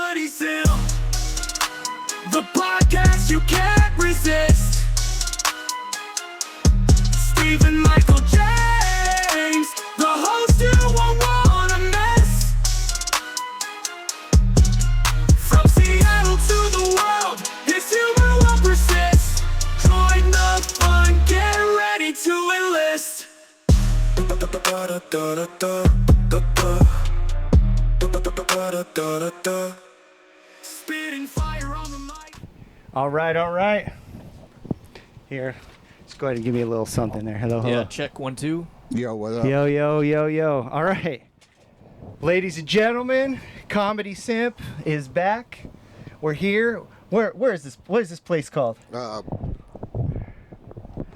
Comedy Simp, the podcast you can't resist. Stephen Michael James, the host you won't wanna miss. From Seattle to the world, his humor will persist. Join the fun, get ready to enlist. Spitting fire on the mic. All right. Here, just go ahead and give me a little something there. Hello. Yeah, check 1, 2. Yo, what up? Yo. All right. Ladies and gentlemen, Comedy Simp is back. We're here. Where is this? What is this place called?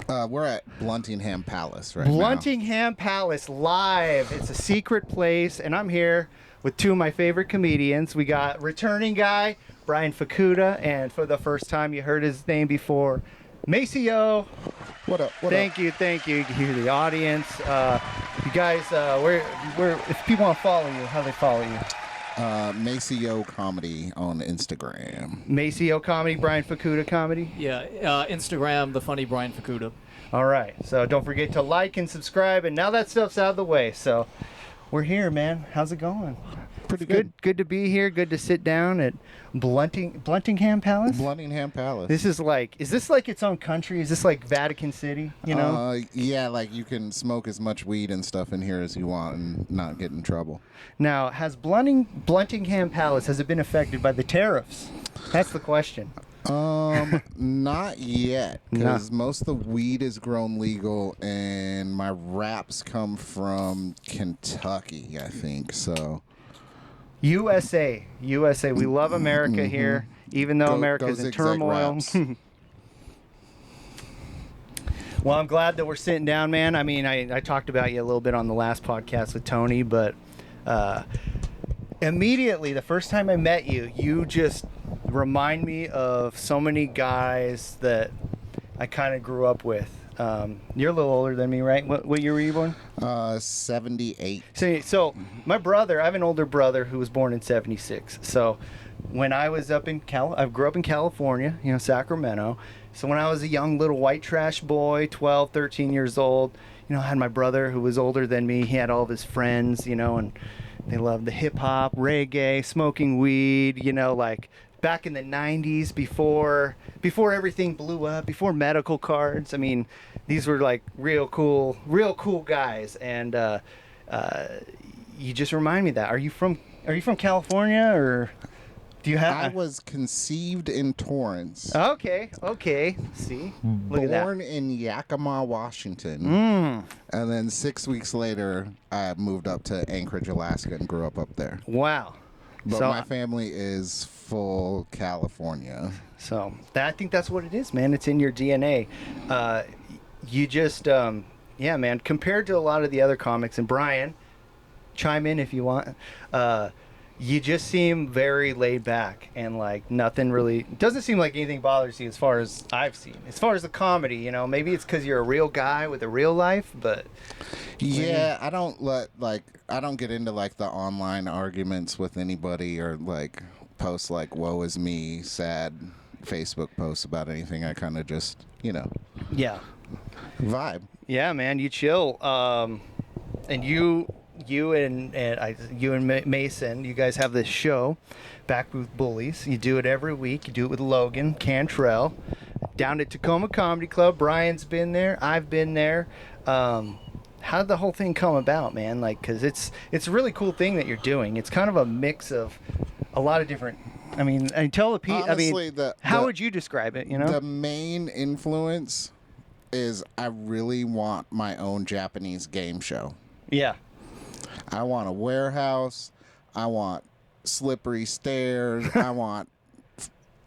We're at Bluntingham Palace right now. Bluntingham Palace live. It's a secret place, and I'm here with two of my favorite comedians. We got returning guy Brian Fukuda, and for the first time you heard his name before, Macy Yo. What up? Thank you. You can hear the audience. You guys, where if people want to follow you, how do they follow you? Macy Yo Comedy on Instagram. Macy Yo Comedy, Brian Fukuda Comedy. Yeah, Instagram, the funny Brian Fukuda. All right, so don't forget to like and subscribe. And now that stuff's out of the way, so we're here, man. How's it going? Pretty good. Good to be here. Good to sit down at Bluntingham Palace. Bluntingham Palace. Is this like its own country? Is this like Vatican City? You know? Yeah, like you can smoke as much weed and stuff in here as you want and not get in trouble. Now, has Bluntingham Palace, has it been affected by the tariffs? That's the question. Not yet, because No. most of the weed is grown legal, and my wraps come from Kentucky, I think. So USA. We love America here, even though America's in zigzag turmoil. wraps. Well, I'm glad that we're sitting down, man. I mean, I talked about you a little bit on the last podcast with Tony, but immediately, the first time I met you, you just remind me of so many guys that I kind of grew up with. You're a little older than me, right? What year were you born? 78. So my brother, I have an older brother who was born in 76. So when I was up in I grew up in California, Sacramento. So when I was a young little white trash boy, 12, 13 years old, I had my brother who was older than me. He had all of his friends, and they loved the hip hop, reggae, smoking weed, like back in the 90s before everything blew up, before medical cards. I mean, these were like real cool guys. And you just remind me of that. Are you from California, or do you have? I was conceived in Torrance. Okay. See, look at that. Born in Yakima, Washington. And then 6 weeks later, I moved up to Anchorage, Alaska, and grew up there. Wow. But So- my family is full California. So I think that's what it is, man. It's in your DNA. You just, yeah, man. Compared to a lot of the other comics, and Brian, chime in if you want. You just seem very laid back, and like nothing really doesn't seem like anything bothers you as far as I've seen. As far as the comedy, maybe it's because you're a real guy with a real life, but Yeah, I don't get into like the online arguments with anybody or like post like woe is me, sad Facebook posts about anything. I kind of just, yeah. vibe. Yeah, man, you chill. And you and Mason, you guys have this show, Back Booth Bullies. You do it every week. You do it with Logan Cantrell down at Tacoma Comedy Club. Brian's been there. I've been there. How did the whole thing come about, man? Like, because it's a really cool thing that you're doing. It's kind of a mix of a lot of different. I mean, and tell the people. Honestly, how would you describe it? The main influence is I really want my own Japanese game show. Yeah. I want a warehouse. I want slippery stairs. I want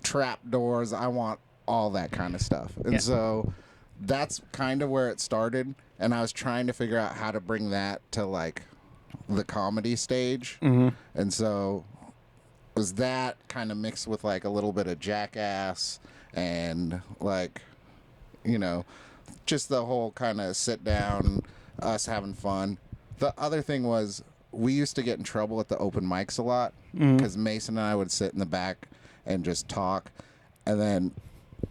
trap doors. I want all that kind of stuff. And so that's kind of where it started. And I was trying to figure out how to bring that to like the comedy stage. Mm-hmm. And so it was that kind of mixed with like a little bit of Jackass and like, just the whole kind of sit down, us having fun. The other thing was we used to get in trouble at the open mics a lot because Mason and I would sit in the back and just talk. And then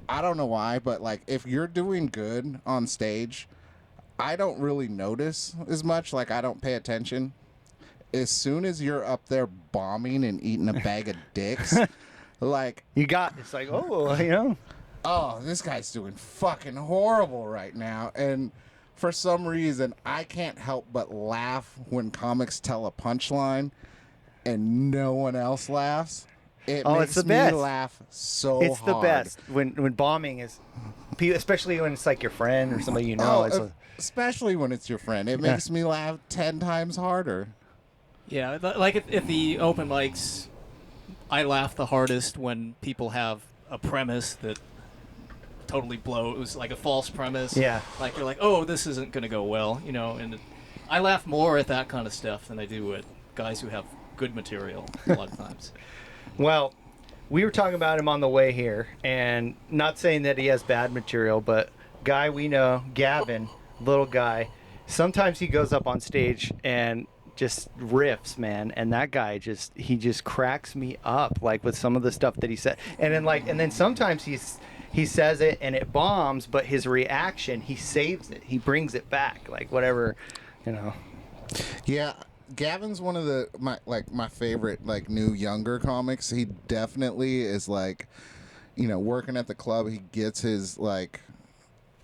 I don't know why, but like if you're doing good on stage, I don't really notice as much. Like I don't pay attention. As soon as you're up there bombing and eating a bag of dicks, like it's like, oh, you know. oh, this guy's doing fucking horrible right now. And for some reason, I can't help but laugh when comics tell a punchline and no one else laughs. It makes it's the me best. laugh so hard. It's the best when bombing is, especially when it's like your friend or somebody you know. Especially when it's your friend. It makes me laugh 10 times harder. Yeah, like at the open mics, I laugh the hardest when people have a premise that totally blow. It was like a false premise. Yeah. Like you're like, oh, this isn't going to go well, you know. And I laugh more at that kind of stuff than I do at guys who have good material a lot of times. Well, we were talking about him on the way here, and not saying that he has bad material, but guy we know, Gavin, little guy, sometimes he goes up on stage and just riffs, man, and that guy he just cracks me up, like with some of the stuff that he said, and then sometimes he says it and it bombs, but his reaction, he saves it, he brings it back, like whatever, you know. Yeah, Gavin's one of my favorite like new younger comics. He definitely is like, you know, working at the club. He gets his like,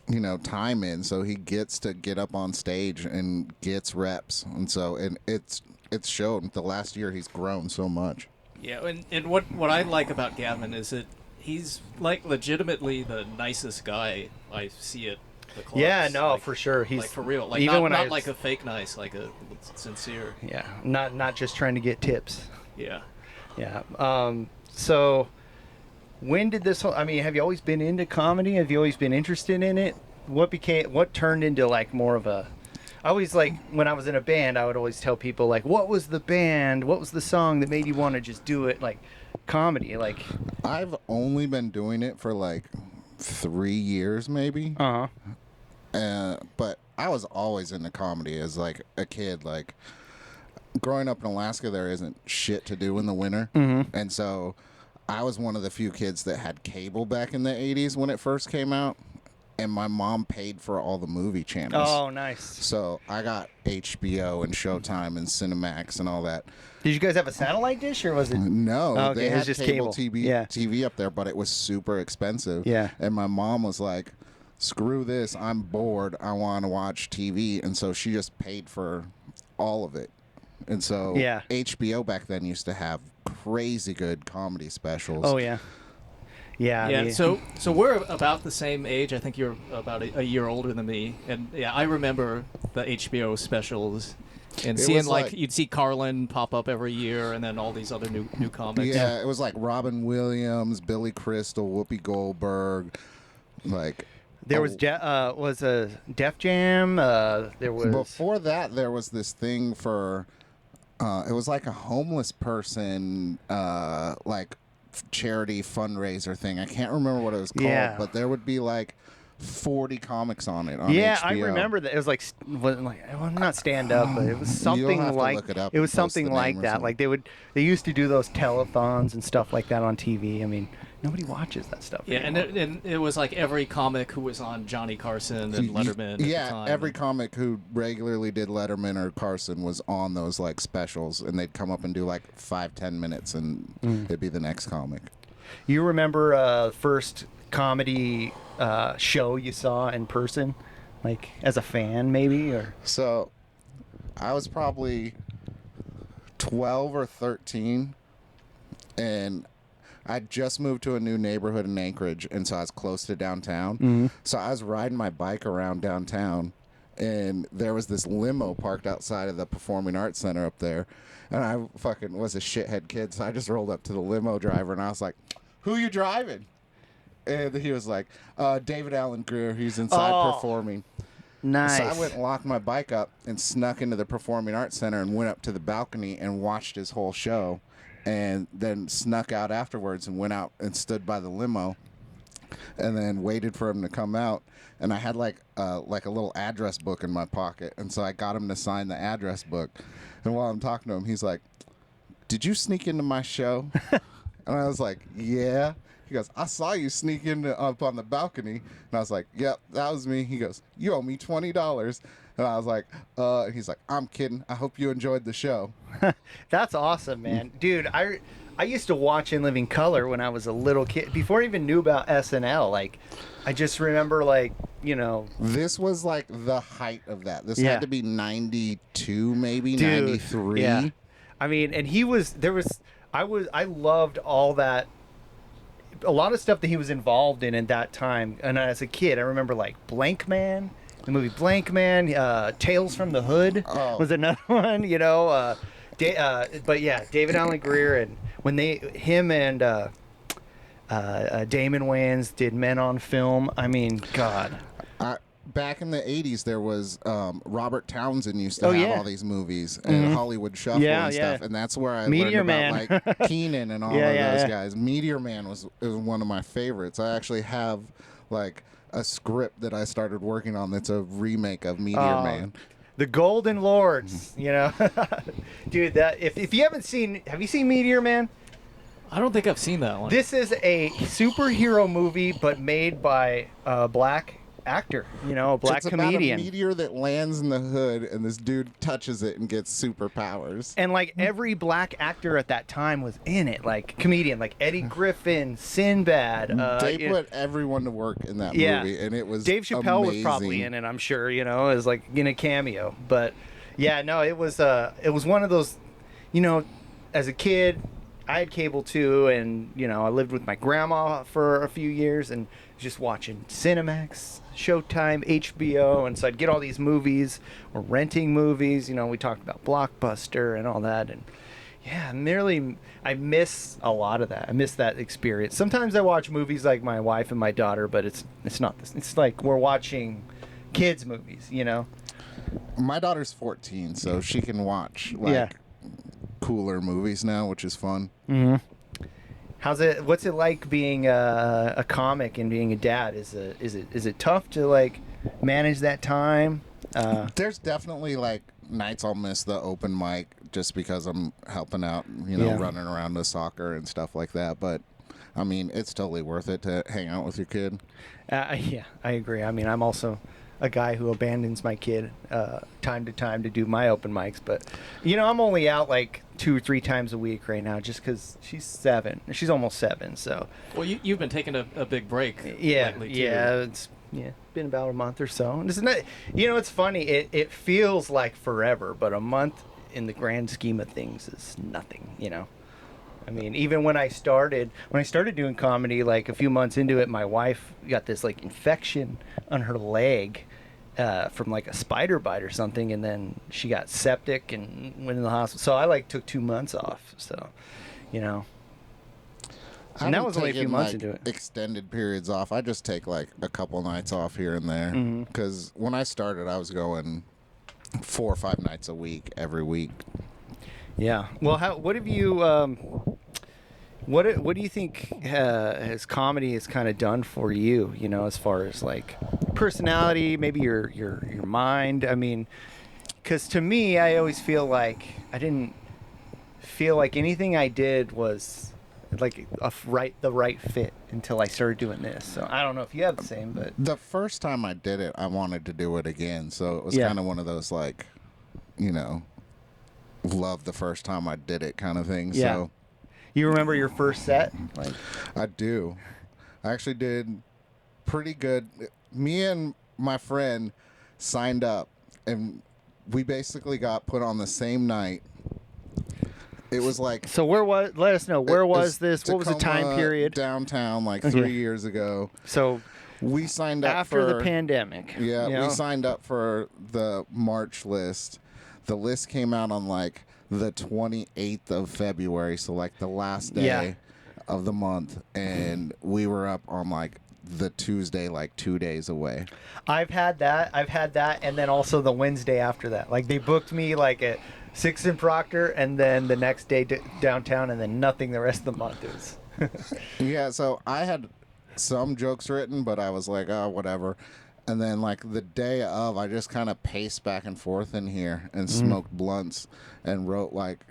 you know, time in, so he gets to get up on stage and gets reps, and so it's shown. The last year he's grown so much. Yeah, and what I like about Gavin is that he's like legitimately the nicest guy I see at the clubs. Yeah, no, like, for sure. He's like for real. Like even when not I like a fake nice, like a sincere. Yeah, not just trying to get tips. Yeah. Yeah. So when did this whole, I mean, have you always been into comedy? Have you always been interested in it? What turned into like more of a, I always like, when I was in a band, I would always tell people like, what was the band? What was the song that made you want to just do it? Like comedy, like. I've only been doing it for like 3 years maybe. But I was always into comedy as like a kid. Like growing up in Alaska, there isn't shit to do in the winter. And so I was one of the few kids that had cable back in the 80s when it first came out. And my mom paid for all the movie channels. Oh, nice. So I got HBO and Showtime and Cinemax and all that. Did you guys have a satellite dish or was it? No, Oh, okay. they It had was just cable cable. TV, Yeah. TV up there, but it was super expensive. Yeah. And my mom was like, screw this, I'm bored, I want to watch TV. And so she just paid for all of it. And so Yeah. HBO back then used to have crazy good comedy specials. Oh, yeah. Yeah. Yeah, so we're about the same age. I think you're about a year older than me, and yeah, I remember the HBO specials and It seeing was like- you'd see Carlin pop up every year, and then all these other new comics. Yeah, it was like Robin Williams, Billy Crystal, Whoopi Goldberg, like. There was a Def Jam. There was Before that, there was this thing for, it was like a homeless person, like charity fundraiser thing. I can't remember what it was called, Yeah. but there would be like 40 comics on it on Yeah, HBO. I remember that. It was like, wasn't like, well, not stand up, but it was something have to like look it up it was and post something the like name or that. something. Like they used to do those telethons and stuff like that on TV. I mean, nobody watches that stuff. Yeah, and it was like every comic who was on Johnny Carson and Letterman. At the Yeah, time. every comic who regularly did Letterman or Carson was on those like specials, and they'd come up and do like 5-10 minutes, and it'd be the next comic. You remember first comedy show you saw in person, like as a fan, maybe, or? So, I was probably 12 or 13, and I just moved to a new neighborhood in Anchorage, and so I was close to downtown. So I was riding my bike around downtown, and there was this limo parked outside of the Performing Arts Center up there, and I fucking was a shithead kid, so I just rolled up to the limo driver, and I was like, "Who you driving?" And he was like, David Allen Greer, he's inside performing. Nice. So I went and locked my bike up and snuck into the Performing Arts Center and went up to the balcony and watched his whole show, and then snuck out afterwards and went out and stood by the limo. and then waited for him to come out. And I had like a little address book in my pocket, and so I got him to sign the address book. And while I'm talking to him, he's like, "Did you sneak into my show?" And I was like, "Yeah." He goes, "I saw you sneak in up on the balcony." And I was like, "Yep, that was me." He goes, "You owe me $20." And I was like, and he's like, "I'm kidding. I hope you enjoyed the show." That's awesome, man. Dude, I used to watch In Living Color when I was a little kid, before I even knew about SNL. Like, I just remember, like, you know. This was like the height of that. This Yeah. had to be 92, maybe Dude, 93. yeah. I mean, and I loved all that, a lot of stuff that he was involved in at that time. And as a kid, I remember like Blank Man, the movie Blank Man, Tales from the Hood was another one, you know. But yeah, David Alan Grier, and when him and Damon Wayans did Men on Film. I mean, God. Back in the 80s, there was Robert Townsend used to have yeah. all these movies and Hollywood Shuffle and stuff, and that's where I Meteor learned about like Keenan and all of those guys. Meteor Man was one of my favorites. I actually have like a script that I started working on that's a remake of Meteor Man. The Golden Lords, you know. Dude, that if you haven't seen, have you seen Meteor Man? I don't think I've seen that one. This is a superhero movie, but made by a black actor, you know, a black comedian. It's about a meteor that lands in the hood, and this dude touches it and gets superpowers. And like every black actor at that time was in it, like comedian, like Eddie Griffin, Sinbad. They put everyone to work in that movie, and it was Dave Chappelle amazing. was probably in it, I'm sure, you know, as like in a cameo. But yeah, no, it was one of those, you know, as a kid, I had cable too, and you know, I lived with my grandma for a few years, and just watching Cinemax, Showtime, HBO, and so I'd get all these movies or renting movies. You know, we talked about Blockbuster and all that, and yeah, I miss a lot of that. I miss that experience. Sometimes I watch movies like my wife and my daughter, but it's not this. It's like we're watching kids movies, you know. My daughter's 14, so she can watch like cooler movies now, which is fun. Mm-hmm. What's it like being a comic and being a dad? Is it tough to like manage that time? There's definitely like nights I'll miss the open mic just because I'm helping out, you know, running around the soccer and stuff like that. But I mean, it's totally worth it to hang out with your kid. Yeah, I agree. I mean, I'm also a guy who abandons my kid time to time to do my open mics, but you know, I'm only out like 2 or 3 times a week right now, just because she's 7. She's almost 7, so. Well, you've been taking a big break. Yeah, lately, too. it's been about a month or so. And it's not, you know, it's funny. It feels like forever, but a month in the grand scheme of things is nothing. You know. I mean, even when I started doing comedy, like a few months into it, my wife got this like infection on her leg from like a spider bite or something, and then she got septic and went in the hospital. So I like took 2 months off. So, you know, and that was only a few months into it. Extended periods off. I just take like a couple nights off here and there because when I started, I was going 4 or 5 nights a week every week. Yeah. Well, what have you? What do you think has comedy has kind of done for you? You know, as far as like personality, maybe your mind. I mean, because to me, I always feel like I didn't feel like anything I did was like the right fit until I started doing this. So I don't know if you have the same, but the first time I did it, I wanted to do it again. So it was kind of one of those like, you know, love the first time I did it kind of thing. Yeah. So you remember your first set? Like, I do. I actually did pretty good. Me and my friend signed up, and we basically got put on the same night. It was like, so let us know, where was this? What was the time Tacoma, period? Downtown, like 3 years ago. So we signed up after for the pandemic. Yeah, you know? we signed up for the March list. The list came out on like the 28th of February, so like the last day of the month, and we were up on like the Tuesday, like 2 days away. I've had that, and then also the Wednesday after that. Like they booked me like at 6 in Proctor, and then the next day downtown, and then nothing the rest of the month. It was Yeah, so I had some jokes written, but I was like, oh, whatever. And then, like, the day of, I just kind of paced back and forth in here and smoked blunts and wrote, like,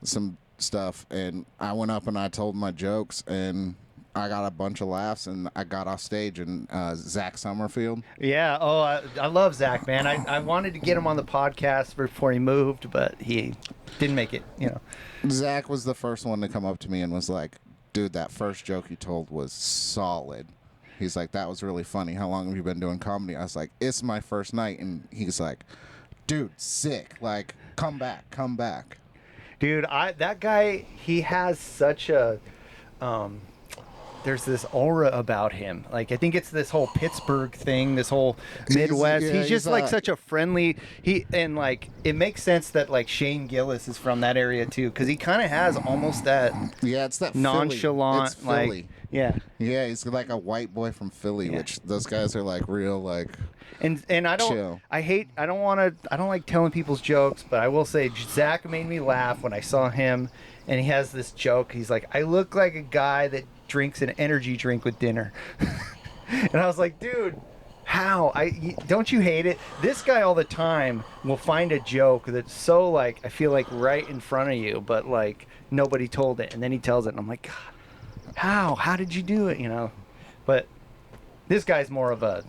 some stuff. And I went up and I told my jokes, and I got a bunch of laughs, and I got off stage, and Zach Summerfield. Yeah. Oh, I love Zach, man. I wanted to get him on the podcast before he moved, but he didn't make it, you know. Zach was the first one to come up to me and was like, dude, that first joke you told was solid. He's like, that was really funny. How long have you been doing comedy? I was like, it's my first night. And he's like, dude, sick. Like, come back, come back. Dude, that guy, he has such a there's this aura about him. Like, I think it's this whole Pittsburgh thing, this whole Midwest. He's just like such a friendly, and like, it makes sense that like Shane Gillis is from that area too, because he kind of has almost that it's that nonchalant, Philly. It's Philly. like, yeah, he's like a white boy from Philly, which those guys are like real, like, and I don't, chill. I don't like telling people's jokes, but I will say Zach made me laugh when I saw him, and he has this joke. He's like, I look like a guy that drinks an energy drink with dinner. And I was like, dude, how? Don't you hate it? This guy all the time will find a joke that's so, like, I feel like right in front of you, but like nobody told it, and then he tells it, and I'm like, God, how did you do it, you know? But this guy's more of a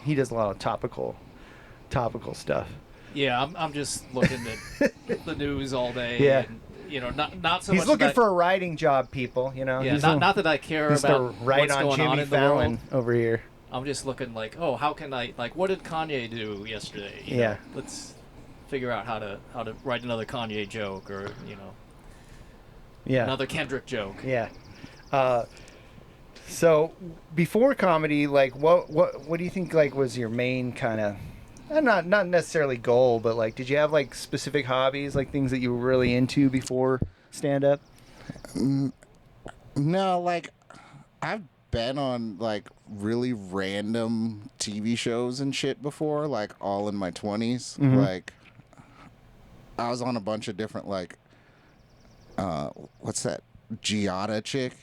he does a lot of topical stuff. Yeah, I'm just looking at the news all day. Yeah. And, you know, not so He's much. looking for a writing job, people. You know. Yeah, not that I care he's about right what's on going Jimmy on in the Fallon world. over here. I'm just looking like, oh, how can I, like, what did Kanye do yesterday? You Yeah. know, let's figure out how to write another Kanye joke, or, you know, another Kendrick joke. Yeah. So before comedy, like, what do you think, like, was your main kind of, not necessarily goal, but like, did you have like specific hobbies, like things that you were really into before stand up? No, like, I've been on like really random TV shows and shit before, like all in my 20s. Mm-hmm. Like, I was on a bunch of different, like, what's that Giada chick?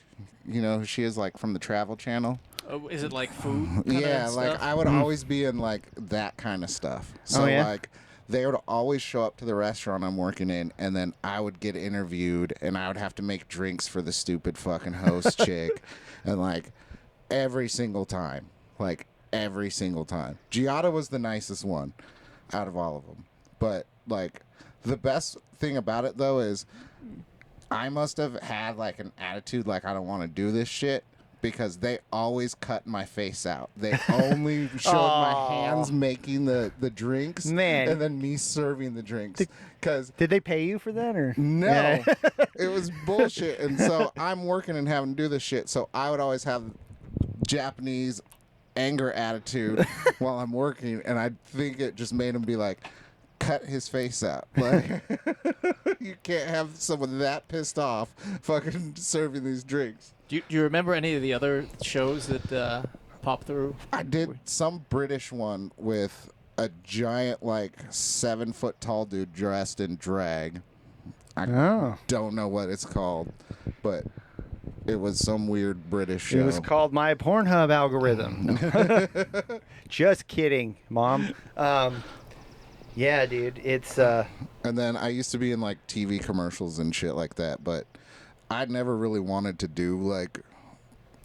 You know who she is, like, from the Travel Channel? Oh, is it like food? Yeah, like, stuff? I would always be in like that kind of stuff. So like, they would always show up to the restaurant I'm working in, and then I would get interviewed, and I would have to make drinks for the stupid fucking host chick, and like every single time, Giada was the nicest one out of all of them. But like, the best thing about it though is I must have had like an attitude like, I don't want to do this shit, because they always cut my face out. They only showed my hands making the drinks, Man. and then me serving the drinks. Cause Did they pay you for that, or no, it was bullshit. And so I'm working and having to do this shit. So I would always have Japanese anger attitude while I'm working, and I think it just made him be like, cut his face out. Like, you can't have someone that pissed off fucking serving these drinks. Do you remember any of the other shows that popped through? I did some British one with a giant, like, 7 foot tall dude dressed in drag. I don't know what it's called, but it was some weird British show. It was called My Pornhub Algorithm. Just kidding, Mom. Yeah, dude, it's And then I used to be in like TV commercials and shit like that, but I never really wanted to do like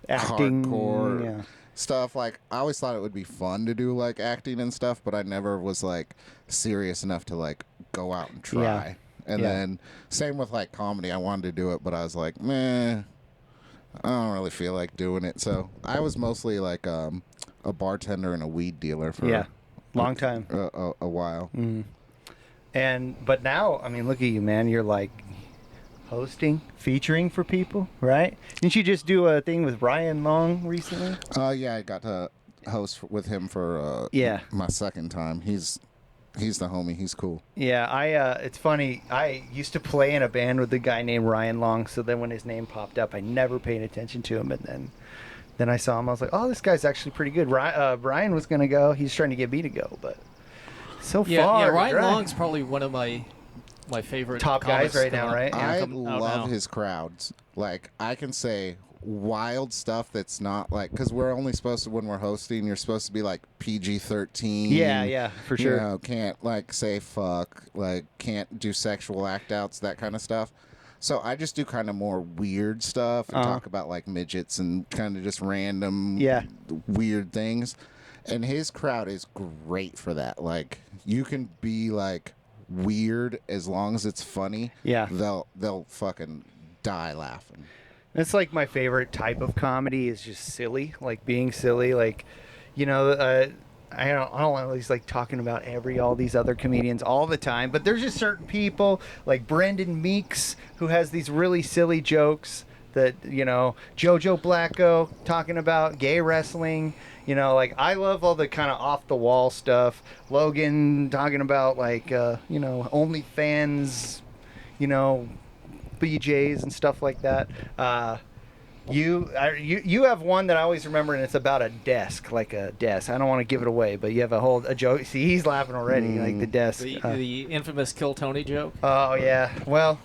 acting, hardcore stuff. Like, I always thought it would be fun to do like acting and stuff, but I never was like serious enough to like go out and try. Yeah. And then same with like comedy. I wanted to do it, but I was like, meh, I don't really feel like doing it. So I was mostly like a bartender and a weed dealer for long time, a while. But now, I mean, look at you, man. You're like hosting, featuring for people, right? Didn't you just do a thing with Ryan Long recently? Yeah, I got to host with him for my second time. He's the homie. He's cool. Yeah, it's funny. I used to play in a band with a guy named Ryan Long, so then when his name popped up, I never paid attention to him, and then I saw him. I was like, oh, this guy's actually pretty good. Brian was going to go. He's trying to get me to go, but so far. Yeah, Ryan Long's probably one of my favorite top guys right now, right? I love his crowds. Like, I can say wild stuff that's not like, because we're only supposed to, when we're hosting, you're supposed to be like PG-13. Yeah, for sure. You know, can't like say fuck, like can't do sexual act outs, that kind of stuff. So I just do kind of more weird stuff and talk about like midgets and kind of just random weird things. And his crowd is great for that. Like, you can be like weird as long as it's funny. Yeah. They'll fucking die laughing. It's like my favorite type of comedy is just silly, like being silly. Like, you know, I don't always like talking about all these other comedians all the time, but there's just certain people like Brendan Meeks who has these really silly jokes that, you know, Jojo Blacko talking about gay wrestling. You know, like, I love all the kind of off-the-wall stuff. Logan talking about, like, you know, OnlyFans, you know, BJs and stuff like that. You have one that I always remember, and it's about a desk, like a desk. I don't want to give it away, but you have a joke. See, he's laughing already, like the desk. The infamous Kill Tony joke. Oh, yeah. Well,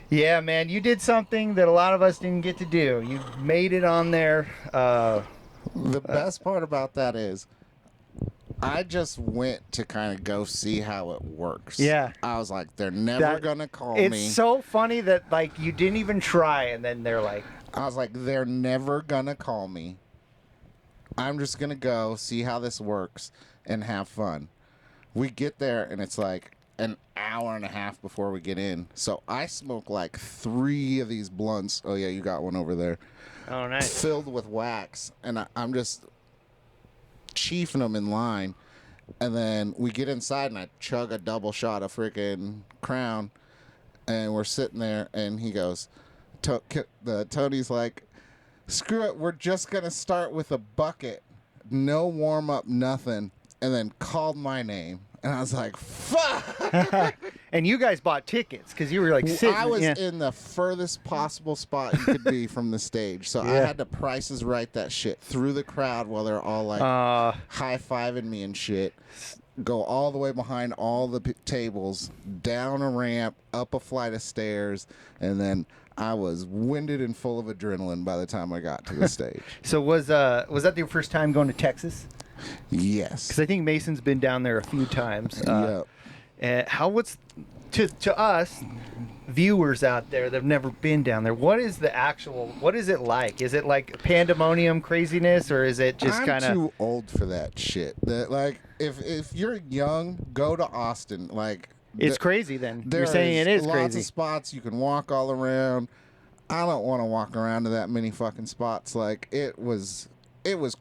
yeah, man, you did something that a lot of us didn't get to do. You made it on there. The best part about that is I just went to kind of go see how it works. Yeah. I was like, they're never going to call me. It's so funny that, like, you didn't even try, and then they're like... I was like, they're never going to call me. I'm just going to go see how this works and have fun. We get there, and it's like an hour and a half before we get in. So I smoke like 3 of these blunts. Oh, yeah, you got one over there. Oh, nice. Filled with wax, and I'm just chiefing them in line. And then we get inside, and I chug a double shot of freaking Crown, and we're sitting there, and he goes, Tony's like, screw it, we're just gonna start with a bucket, no warm up, nothing, and then called my name. And I was like, fuck! And you guys bought tickets because you were like sitting. I was in the furthest possible spot you could be from the stage. So I had to Prices Right that shit through the crowd while they're all like high-fiving me and shit. Go all the way behind all the tables, down a ramp, up a flight of stairs, and then I was winded and full of adrenaline by the time I got to the stage. So was that your first time going to Texas? Yes. Because I think Mason's been down there a few times. What's to us viewers out there that have never been down there? What is it like? Is it like pandemonium craziness, or is it just kind of? I'm too old for that shit. Like, if you're young, go to Austin. Like, it's crazy. Then you're saying it is crazy. Lots of spots you can walk all around. I don't want to walk around to that many fucking spots. Like, it was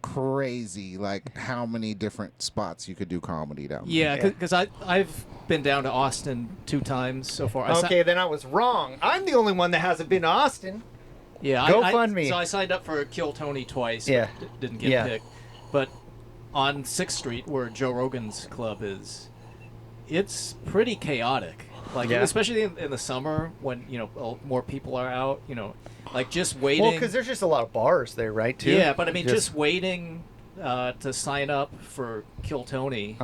crazy, like how many different spots you could do comedy down there. Yeah, because I've been down to Austin 2 times so far. Okay, then I was wrong. I'm the only one that hasn't been to Austin. Yeah, Go fund me. So I signed up for Kill Tony twice. Yeah. But didn't get picked. But on 6th Street, where Joe Rogan's club is, it's pretty chaotic. Like, especially in the summer when, you know, more people are out, you know, like just waiting. Well, because there's just a lot of bars there, right, too? Yeah, but I mean, just waiting to sign up for Kill Tony.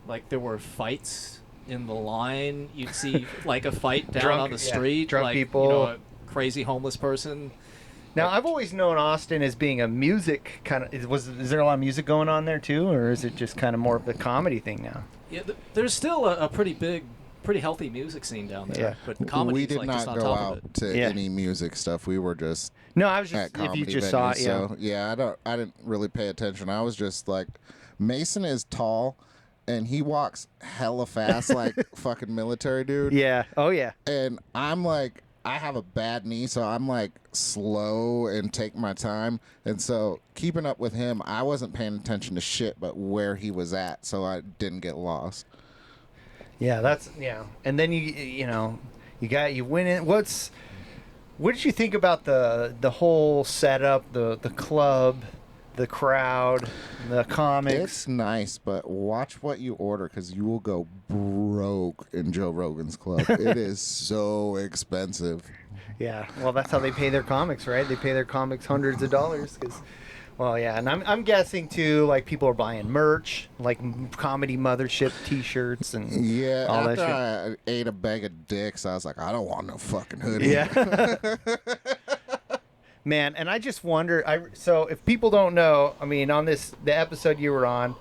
Like, there were fights in the line. You'd see, like, a fight down on the street. Drunk like, people. You know, a crazy homeless person. Now, I've always known Austin as being a music kind of... Is there a lot of music going on there, too? Or is it just kind of more of the comedy thing now? Yeah, there's still a pretty healthy music scene down there. Yeah. But comedy We did like not just on go top out of it. to any music stuff. We were just No, I was just... at comedy If you just venues, saw it, so, yeah, I didn't really pay attention. I was just like, Mason is tall, and he walks hella fast like fucking military dude. Yeah. Oh, yeah. And I'm like, I have a bad knee, so I'm like slow and take my time. And so keeping up with him, I wasn't paying attention to shit but where he was at, so I didn't get lost. Yeah, and then you win it. What did you think about the whole setup, the club, the crowd, the comics? It's nice, but watch what you order because you will go broke in Joe Rogan's club. It is so expensive. Yeah, well, that's how they pay their comics, right? They pay their comics hundreds of dollars well, yeah, and I'm guessing too, like, people are buying merch, like Comedy Mothership T-shirts and all that shit. After I ate a bag of dicks, I was like, I don't want no fucking hoodie. Yeah. Man, and I just wonder. So if people don't know, I mean, on the episode you were on,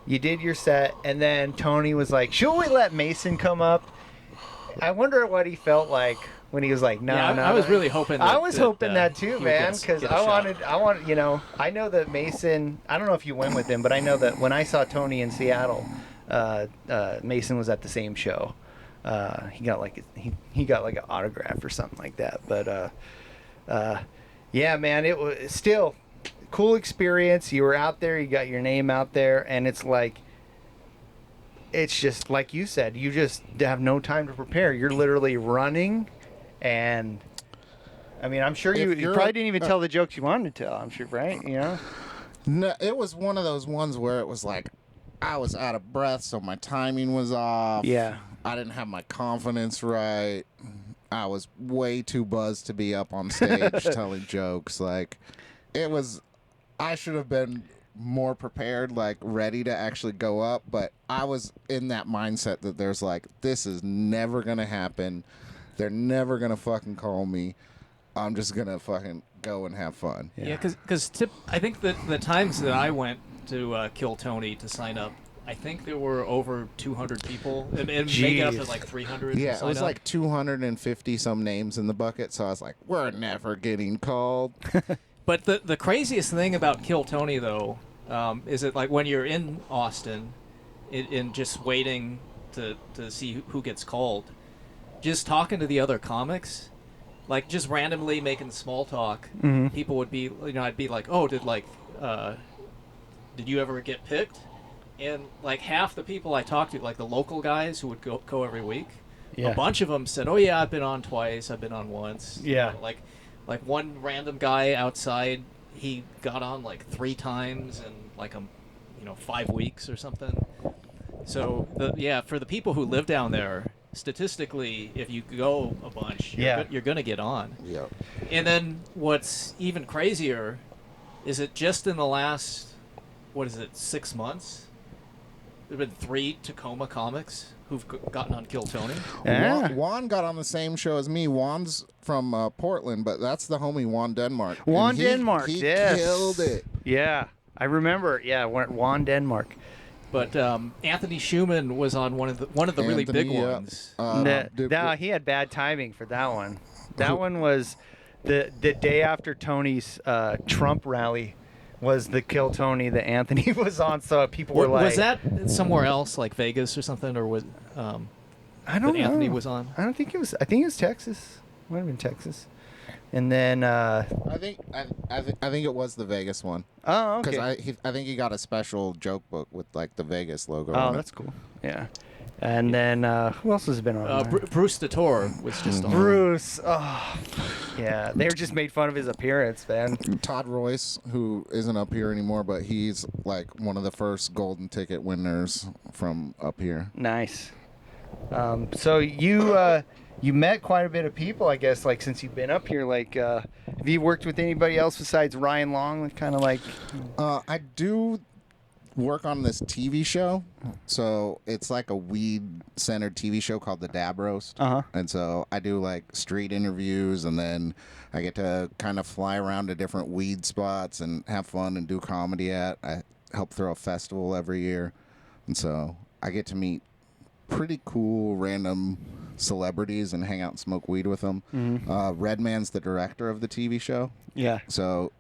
you did your set, and then Tony was like, "Should we let Mason come up?" I wonder what he felt like when he was like, "No, Yeah, no." I was no." really hoping. I was hoping that he too, would man, get because a shot. I want, you know, I know that Mason. I don't know if you went with him, but I know that when I saw Tony in Seattle, Mason was at the same show. He got like he got like an autograph or something like that. But yeah, man, it was still cool experience. You were out there, you got your name out there, and it's just like you said, you just have no time to prepare. You're literally running, and I mean, I'm sure you probably didn't even tell the jokes you wanted to tell. I'm sure, right? You know? No, it was one of those ones where it was like I was out of breath, so my timing was off. Yeah. I didn't have my confidence right. I was way too buzzed to be up on stage telling jokes. Like, it was, I should have been more prepared, like ready to actually go up, but I was in that mindset that there's like, this is never going to happen. They're never going to fucking call me. I'm just going to fucking go and have fun. Yeah, because I think that the times that I went to Kill Tony to sign up, I think there were over 200 people. And make it up to like 300. Yeah, it was up. like 250 some names in the bucket, so I was like, we're never getting called. But the craziest thing about Kill Tony, though, is that like when you're in Austin, in just waiting to see who gets called, just talking to the other comics, like just randomly making small talk, people would be, I'd be like, oh, did you ever get picked? And like half the people I talked to, like the local guys who would go every week, a bunch of them said, "Oh yeah, I've been on twice. I've been on once." Yeah. Like one random guy outside, he got on like 3 times in like 5 weeks or something. So for the people who live down there, statistically, if you go a bunch, you're gonna get on. Yeah. And then what's even crazier is that just in the last 6 months, there have been 3 Tacoma comics who've gotten on Kill Tony. Yeah. Juan got on the same show as me. Juan's from Portland, but that's the homie Juan Denmark. Juan And Denmark, he yes. killed it. Yeah, I remember. Yeah, Juan Denmark. But Anthony Schumann was on one of the really big ones. No, he had bad timing for that one. That one was the day after Tony's Trump rally. Was the Kill Tony that Anthony was on? So people were like, was that somewhere else, like Vegas or something, or was I don't know. Anthony was on? I don't think it was. I think it was Texas. Might have been Texas. And then I think it was the Vegas one. Oh, okay. Because I think he got a special joke book with like the Vegas logo. Oh, on that's cool. Yeah. And then who else has been on? There? Bruce DeTore was just on. Bruce. Oh, yeah. They just made fun of his appearance, man. Todd Royce, who isn't up here anymore, but he's like one of the first golden ticket winners from up here. Nice. So you met quite a bit of people, I guess, like since you've been up here. Like, have you worked with anybody else besides Ryan Long? Kind of like. I do work on this TV show, so it's like a weed-centered TV show called The Dab Roast. And so I do like street interviews, and then I get to kind of fly around to different weed spots and have fun and do comedy at. I help throw a festival every year, and so I get to meet pretty cool random celebrities and hang out and smoke weed with them. Redman's the director of the TV show. Yeah. So,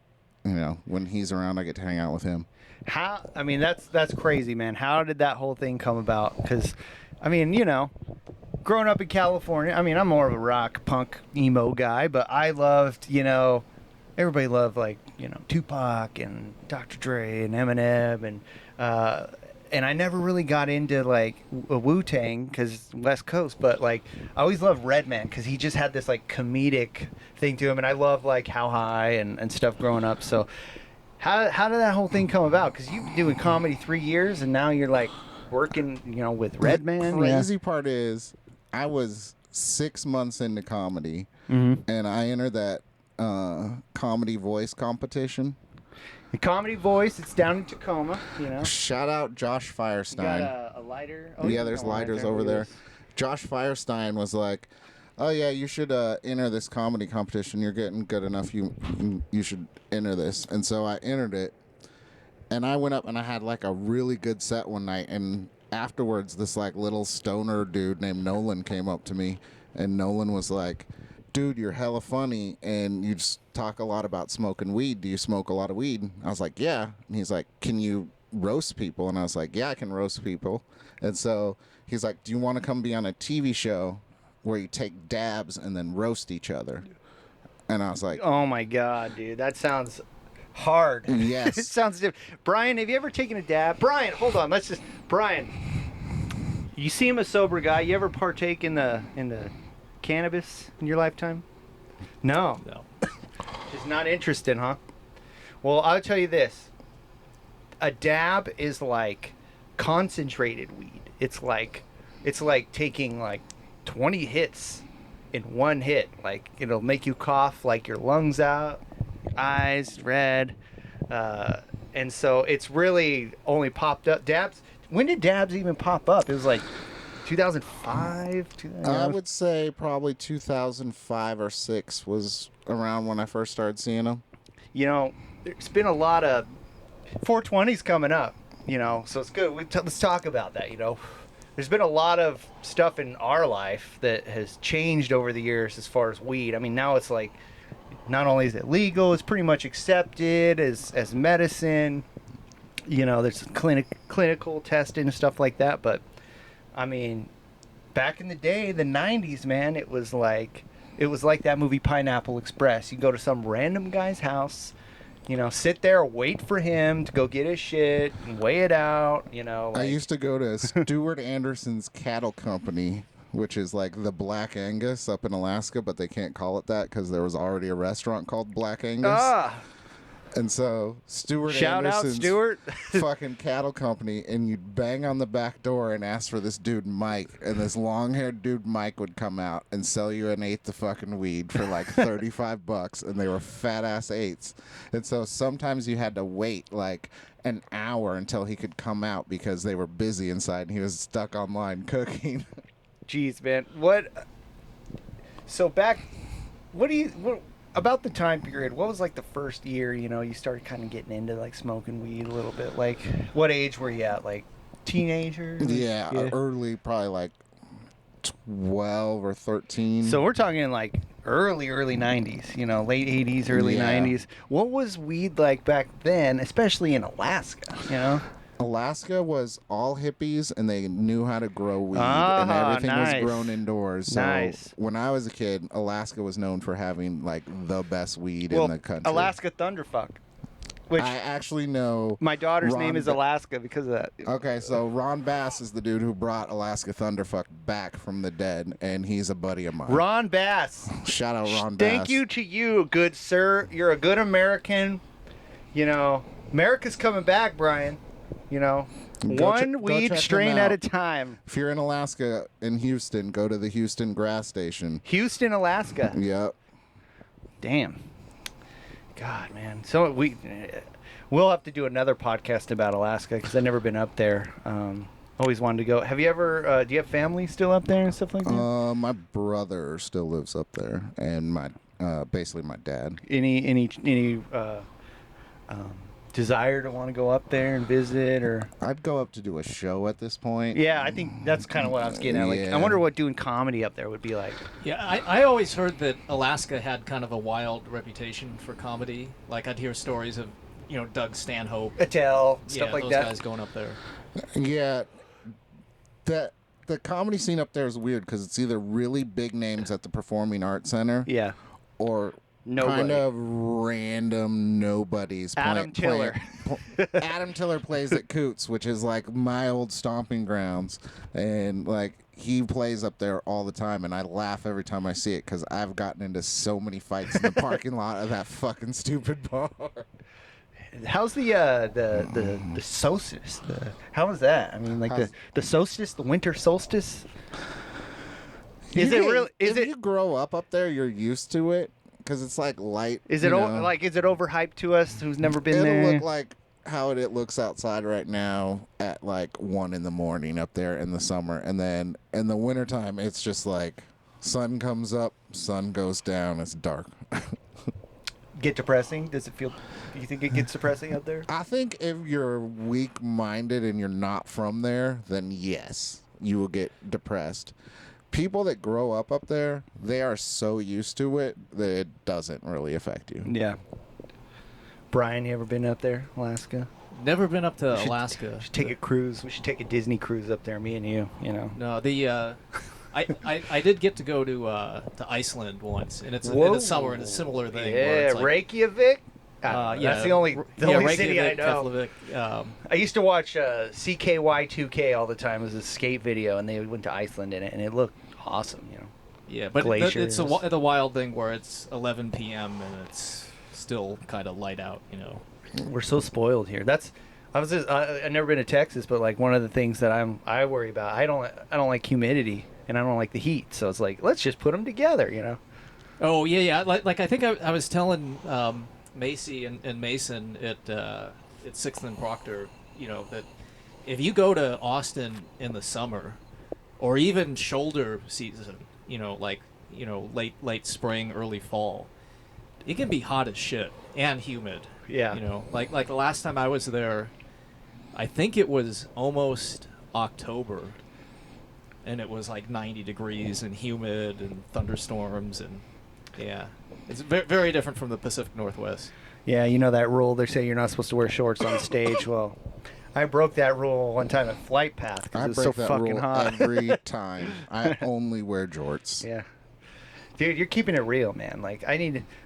when he's around, I get to hang out with him. I mean, that's crazy, man. How did that whole thing come about? Because, I mean, growing up in California, I mean, I'm more of a rock, punk, emo guy, but I loved, everybody loved, like, Tupac and Dr. Dre and Eminem, and I never really got into, like, Wu-Tang because West Coast, but, like, I always loved Redman because he just had this, like, comedic thing to him, and I loved, like, How High and stuff growing up, so... How did that whole thing come about? Because you've been doing comedy 3 years, and now you're like working, with Redman. The crazy part is, I was 6 months into comedy, and I entered that comedy voice competition. The Comedy Voice. It's down in Tacoma. Shout out Josh Firestein. You got a lighter. Oh, yeah, there's lighters over there. Josh Firestein was like, oh yeah, you should enter this comedy competition. You're getting good enough. You should enter this. And so I entered it, and I went up and I had like a really good set one night. And afterwards, this like little stoner dude named Nolan came up to me, and Nolan was like, dude, you're hella funny, and you just talk a lot about smoking weed. Do you smoke a lot of weed? I was like, yeah. And he's like, can you roast people? And I was like, yeah, I can roast people. And so he's like, do you want to come be on a TV show where you take dabs and then roast each other? And I was like, Oh my God, dude, that sounds hard. Yes. It sounds different. Brian, have you ever taken a dab? Brian, hold on. Brian, you seem a sober guy. You ever partake in the cannabis in your lifetime? No. No. Just not interested, huh? Well, I'll tell you this. A dab is like concentrated weed. It's like taking like 20 hits in one hit. Like, it'll make you cough like your lungs out, your eyes red. And so it's really only popped up. Dabs, when did dabs even pop up? It was like 2005? I would say probably 2005 or 6 was around when I first started seeing them. You know, there's been a lot of 420s coming up, you know, so it's good. Let's talk about that, you know. There's been a lot of stuff in our life that has changed over the years as far as weed. I mean, now it's like, not only is it legal, it's pretty much accepted as medicine. You know, there's clinical testing and stuff like that. But, I mean, back in the day, the 90s, man, it was like that movie Pineapple Express. You go to some random guy's house, you know, sit there, wait for him to go get his shit and weigh it out, you know. I Like, used to go to Stuart Anderson's Cattle Company, which is like the Black Angus up in Alaska, but they can't call it that because there was already a restaurant called Black Angus. And so Stuart Shout out, Anderson's Stuart. fucking cattle company, and you'd bang on the back door and ask for this dude Mike, and this long-haired dude Mike would come out and sell you an eighth of fucking weed for like $35, and they were fat-ass eighths. And so sometimes you had to wait like an hour until he could come out because they were busy inside and he was stuck online cooking. Jeez, man. What about the time period, what was like the first year, you know, you started kind of getting into like smoking weed a little bit? Like, what age were you at? Like, teenager? Yeah, early, probably like 12 or 13. So we're talking like early 90s, you know, late 80s, early Yeah. 90s. What was weed like back then, especially in Alaska, you know? Alaska was all hippies, and they knew how to grow weed, Ah, and everything nice. was grown indoors. So Nice. when I was a kid, Alaska was known for having like the best weed in the country. Alaska Thunderfuck, which I actually know. my daughter's Ron name is Ba- Alaska because of that. Okay, so Ron Bass is the dude who brought Alaska Thunderfuck back from the dead, and he's a buddy of mine. Ron Bass. Shout out Ron Bass. Thank you to you, good sir. You're a good American. You know, America's coming back, Brian. You know, Go one check weed him strain at out. a time. If you're in Alaska, in Houston, go to the Houston Grass Station. Houston, Alaska. Yep. Damn. God, man. So we'll have to do another podcast about Alaska because I've never been up there. Always wanted to go. Have you ever? Do you have family still up there and stuff like that? My brother still lives up there, and my basically my dad. Any desire to want to go up there and visit, or? I'd go up to do a show at this point. Yeah, I think that's kind of what I was getting at. Like, Yeah. I wonder what doing comedy up there would be like. Yeah, I always heard that Alaska had kind of a wild reputation for comedy. Like, I'd hear stories of, you know, Doug Stanhope. Attell, stuff Yeah, like those that. guys going up there. Yeah, the comedy scene up there is weird because it's either really big names at the Performing Arts Center, Yeah. or Nobody. kind of random nobodies. Adam Tiller. Adam Tiller plays at Coots, which is like my old stomping grounds, and like he plays up there all the time, and I laugh every time I see it because I've gotten into so many fights in the parking lot of that fucking stupid bar. How's the solstice? How is that? I mean, like the solstice, the winter solstice. Is it really? Is if it? you grow up there, you're used to it because it's like light. Is it you know. is it overhyped to us who's never been It'll there? look like how it looks outside right now at like 1 a.m. up there in the summer, and then in the wintertime it's just like Sun comes up, sun goes down. It's dark. Get depressing? Does it feel? Do you think it gets depressing up there? I think if you're weak-minded and you're not from there, then yes, you will get depressed. People that grow up there, they are so used to it that it doesn't really affect you. Yeah. Brian, you ever been up there, Alaska? Never been up to Alaska. We should take a cruise. We should take a Disney cruise up there, me and you. You know. No, I did get to go to Iceland once, and it's in Whoa. the summer, and it's a similar thing. where Yeah, it's like, Reykjavik. yeah, That's the only city I Reykjavik, know. Keflavik, I used to watch CKY2K all the time. It was a skate video, and they went to Iceland in it, and it looked awesome. You know. yeah, but Glaciers. it's the wild thing where it's 11 p.m. and it's still kind of light out. You know. We're so spoiled here. I've never been to Texas, but like one of the things that I worry about. I don't like humidity, and I don't like the heat. So it's like, let's just put them together. You know. Oh yeah. Like I think I was telling Macy and Mason at 6th and Proctor, you know, that if you go to Austin in the summer, or even shoulder season, you know, like, you know, late spring, early fall, it can be hot as shit and humid. Yeah. You know, like the last time I was there, I think it was almost October, and it was like 90 degrees and humid and thunderstorms, and yeah, it's very different from the Pacific Northwest. Yeah, you know that rule. They say you're not supposed to wear shorts on stage. Well, I broke that rule one time at Flight Path because I it was break so that fucking rule hot. every time. I only wear jorts. Yeah. Dude, you're keeping it real, man. Like,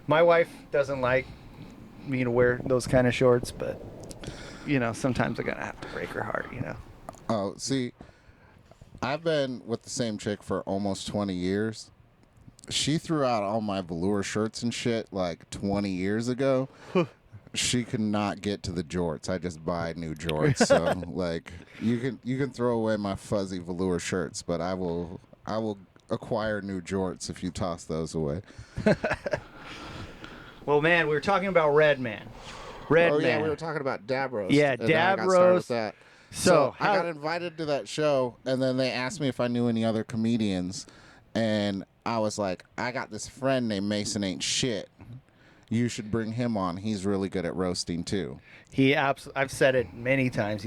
my wife doesn't like me to wear those kind of shorts, but, you know, sometimes I'm going to have to break her heart, you know. Oh, see, I've been with the same chick for almost 20 years. She threw out all my velour shirts and shit like 20 years ago. She could not get to the jorts. I just buy new jorts. So, like, you can throw away my fuzzy velour shirts, but I will acquire new jorts if you toss those away. Well, man, we were talking about Red Man. Yeah, we were talking about Dab Roast. Yeah, and then Dab I got started with Roast. that. So, So I got invited to that show, and then they asked me if I knew any other comedians, and I was like, I got this friend named Mason Ain't Shit. You should bring him on. He's really good at roasting too. I've said it many times.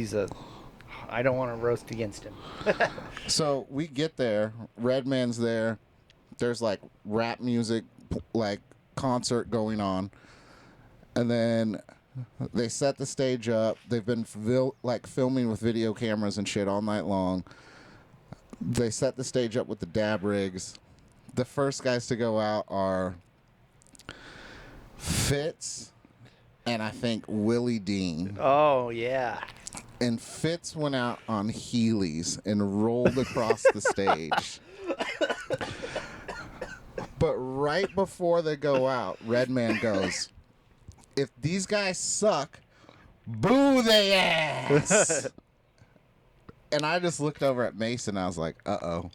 I don't want to roast against him. So we get there. Redman's there. There's like rap music, like concert going on, and then they set the stage up. They've been filming with video cameras and shit all night long. They set the stage up with the dab rigs. The first guys to go out are Fitz and I think Willie Dean. Oh, yeah. And Fitz went out on Heelys and rolled across the stage. But right before they go out, Redman goes, if these guys suck, boo they ass. And I just looked over at Mason. I was like, uh-oh.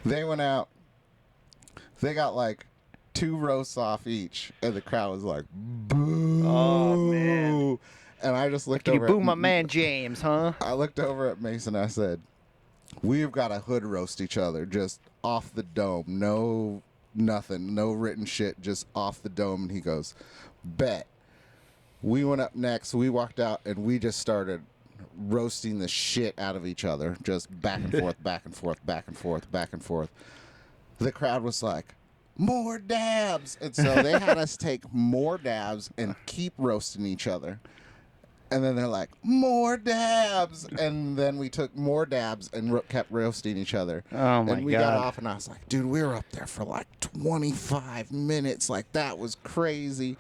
They went out. They got like 2 roasts off each. And the crowd was like, boo. Oh, man. And I just looked Can you over boo at my man James, huh? I looked over at Mason. I said, we've got to hood roast each other just off the dome. No, nothing. No written shit. Just off the dome. And he goes, bet. We went up next. We walked out and we just started roasting the shit out of each other. Just back and forth, back and forth, back and forth, back and forth. The crowd was like, more dabs. And so they had us take more dabs and keep roasting each other. And then they're like, more dabs. And then we took more dabs and kept roasting each other. Oh, my And we God. got off, and I was like, dude, we were up there for like 25 minutes. Like, that was crazy.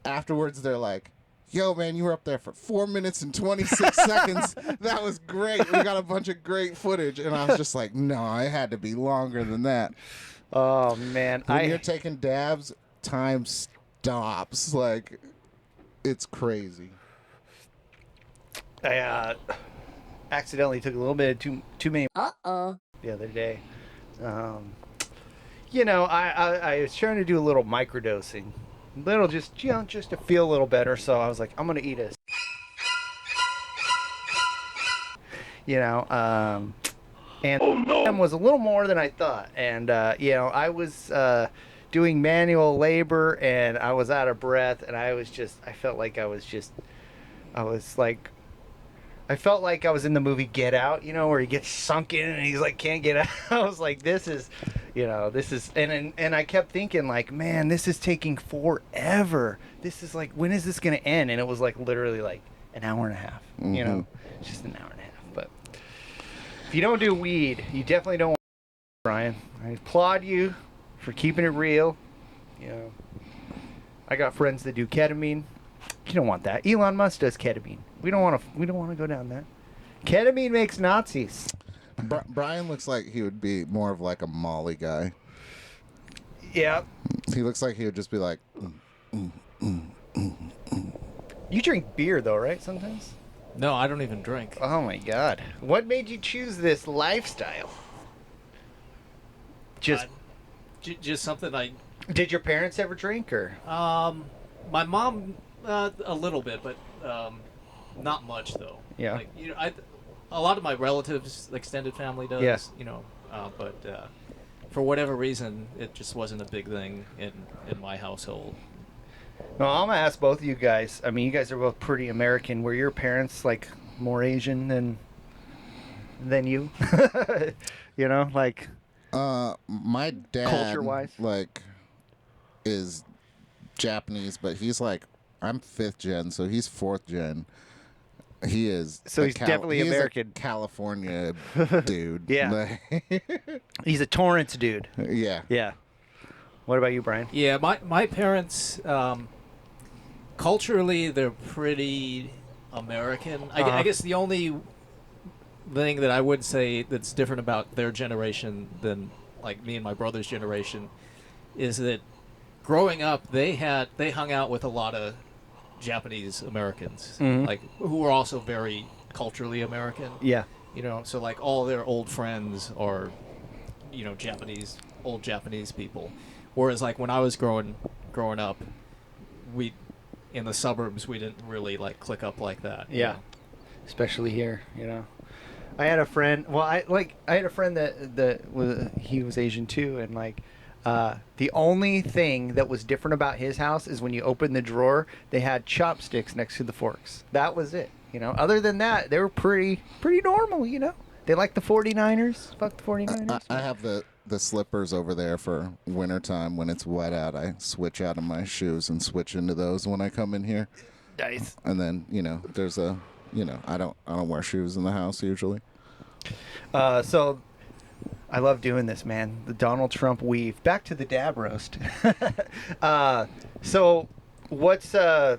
Afterwards, they're like, yo, man, you were up there for 4 minutes and 26 seconds. That was great. We got a bunch of great footage. And I was just like, no, it had to be longer than that. Oh, man. When you're taking dabs, time stops. Like, it's crazy. I accidentally took a little bit of too many Uh-oh. the other day. You know, I was trying to do a little microdosing. Little just to feel a little better. So I was like, I'm going to eat and was a little more than I thought. And I was doing manual labor, and I was out of breath, and I felt like I felt like I was in the movie Get Out, where he gets sunk in and he's like can't get out. I was like, this is, and I kept thinking like, man, this is taking forever. This is like, when is this gonna end? And it was like literally like an hour and a half. It's just an hour and a half. But if you don't do weed, you definitely don't want to, Brian. I applaud you for keeping it real. I got friends that do ketamine. You don't want that. Elon Musk does ketamine. We don't want to go down that. Ketamine makes Nazis. Brian looks like he would be more of like a Molly guy. Yeah. He looks like he would just be like. You drink beer though, right? Sometimes. No, I don't even drink. Oh my God! What made you choose this lifestyle? Just something I. Did your parents ever drink or? My mom, a little bit, but not much though. Yeah. Like a lot of my relatives, extended family does. Yeah. But for whatever reason, it just wasn't a big thing in my household. No, I'm gonna ask both of you guys. I mean, you guys are both pretty American. Were your parents like more Asian than you? Like. My dad, culture-wise, like, is Japanese, but he's like, I'm 5th gen, so he's 4th gen. He is. So he's definitely American. A California dude. Yeah. He's a Torrance dude. Yeah. Yeah. What about you, Brian? Yeah, my parents, culturally, they're pretty American. I guess the only thing that I would say that's different about their generation than like me and my brother's generation is that growing up they hung out with a lot of Japanese Americans, like who were also very culturally American. Yeah. So like all their old friends are old Japanese people, whereas like when I was growing up, we in the suburbs we didn't really like click up like that. Yeah. Especially here, I had a friend. Well, I had a friend he was Asian too, and like, the only thing that was different about his house is when you open the drawer, they had chopsticks next to the forks. That was it. Other than that, they were pretty normal. They like the 49ers. Fuck the 49ers. I have the slippers over there for wintertime when it's wet out. I switch out of my shoes and switch into those when I come in here. Nice. And then there's a. I don't wear shoes in the house usually. So I love doing this, man. The Donald Trump weave. Back to the dab roast. So what's the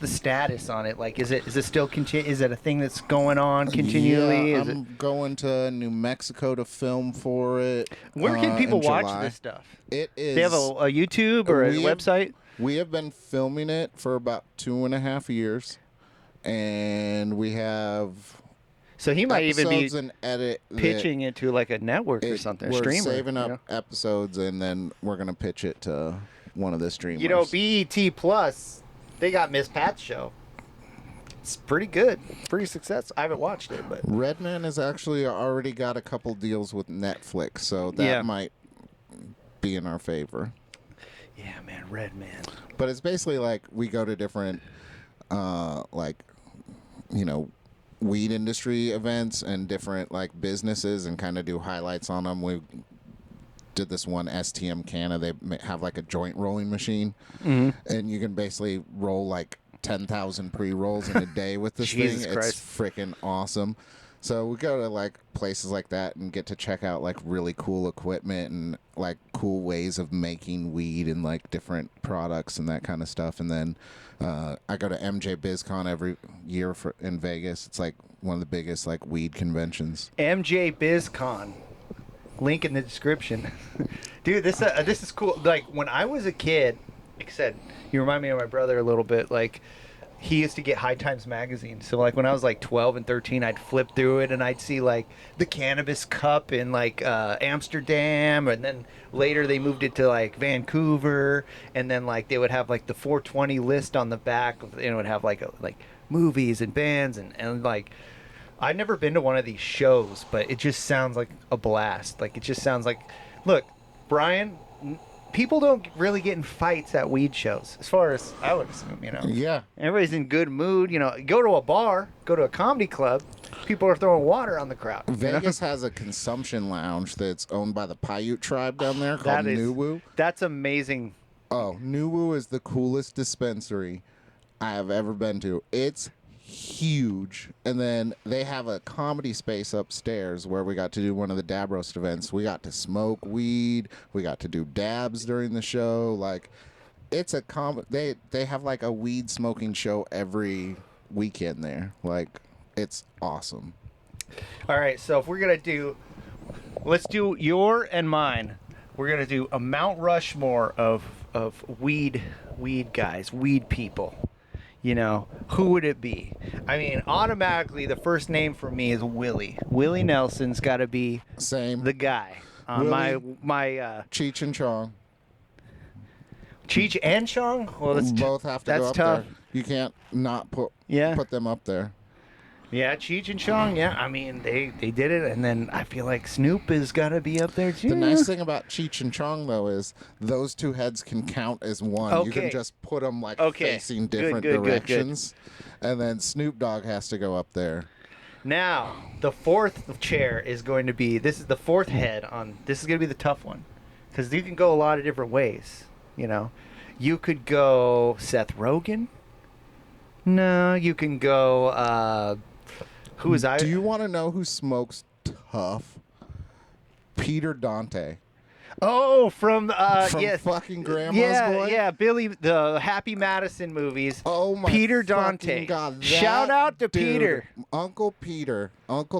status on it? Like, is it still is it a thing that's going on continually? Yeah, I'm going to New Mexico to film for it. Where can people watch this stuff? It is. They have a YouTube or a website? We have been filming it for about 2.5 years, and we have. So he might even be and edit pitching it to like a network or something. We're streamer, saving up episodes, and then we're gonna pitch it to one of the streamers. BET Plus, they got Miss Pat's show. It's pretty good, pretty successful. I haven't watched it, but Redman has actually already got a couple deals with Netflix, so that might be in our favor. Yeah, man, Redman. But it's basically like we go to different, weed industry events and different like businesses and kind of do highlights on them. We did this one STM Canna. They have like a joint rolling machine, and you can basically roll like 10,000 pre-rolls in a day with this thing. Jesus Christ. It's freaking awesome. So we go to like places like that and get to check out like really cool equipment and like cool ways of making weed and like different products and that kind of stuff. And then I go to MJ BizCon every year in Vegas. It's like one of the biggest like weed conventions. MJ BizCon. Link in the description. Dude, this is cool. Like when I was a kid, like I said, you remind me of my brother a little bit. Like he used to get High Times magazine. So like when I was like 12 and 13, I'd flip through it and I'd see like the Cannabis Cup in like Amsterdam, and then later they moved it to like Vancouver, and then like they would have like the 420 list on the back, and it would have like movies and bands and like I've never been to one of these shows, but it just sounds like a blast. Like, it just sounds like, look, Brian, people don't really get in fights at weed shows, as far as I would assume, you know. Yeah. Everybody's in good mood, you know. Go to a bar, go to a comedy club, people are throwing water on the crowd. you know? Vegas has a consumption lounge that's owned by the Paiute tribe down there called Nuwu. That's amazing. Oh, Nuwu is the coolest dispensary I have ever been to. It's huge. And then they have a comedy space upstairs where we got to do one of the dab roast events. We got to smoke weed. We got to do dabs during the show. Like, it's a they have like a weed smoking show every weekend there. Like, it's awesome. All right, so if we're going to let's do your and mine. We're going to do a Mount Rushmore of weed guys, weed people. You know, who would it be? I mean, automatically, the first name for me is Willie. Willie Nelson's got to be Same. the guy. On Willie, my Cheech and Chong. Cheech and Chong? Well, that's Both have to that's go up tough. there. You can't not put them up there. Yeah, Cheech and Chong. Yeah, I mean, they did it, and then I feel like Snoop has got to be up there too. The nice thing about Cheech and Chong, though, is those two heads can count as one. You Okay. can just put them like Okay. facing Good, different good, good, good. directions, and then Snoop Dogg has to go up there. Now, the fourth chair is going to be, this is the fourth head on, this is going to be the tough one. Because you can go a lot of different ways, you know. You could go Seth Rogen. No, you can go, who is I? Do you want to know who smokes tough? Peter Dante. Oh, from From fucking Grandma's Boy? Yeah, Billy, the Happy Madison movies. Oh my Peter fucking Dante. God, Shout that out to dude, Peter. Uncle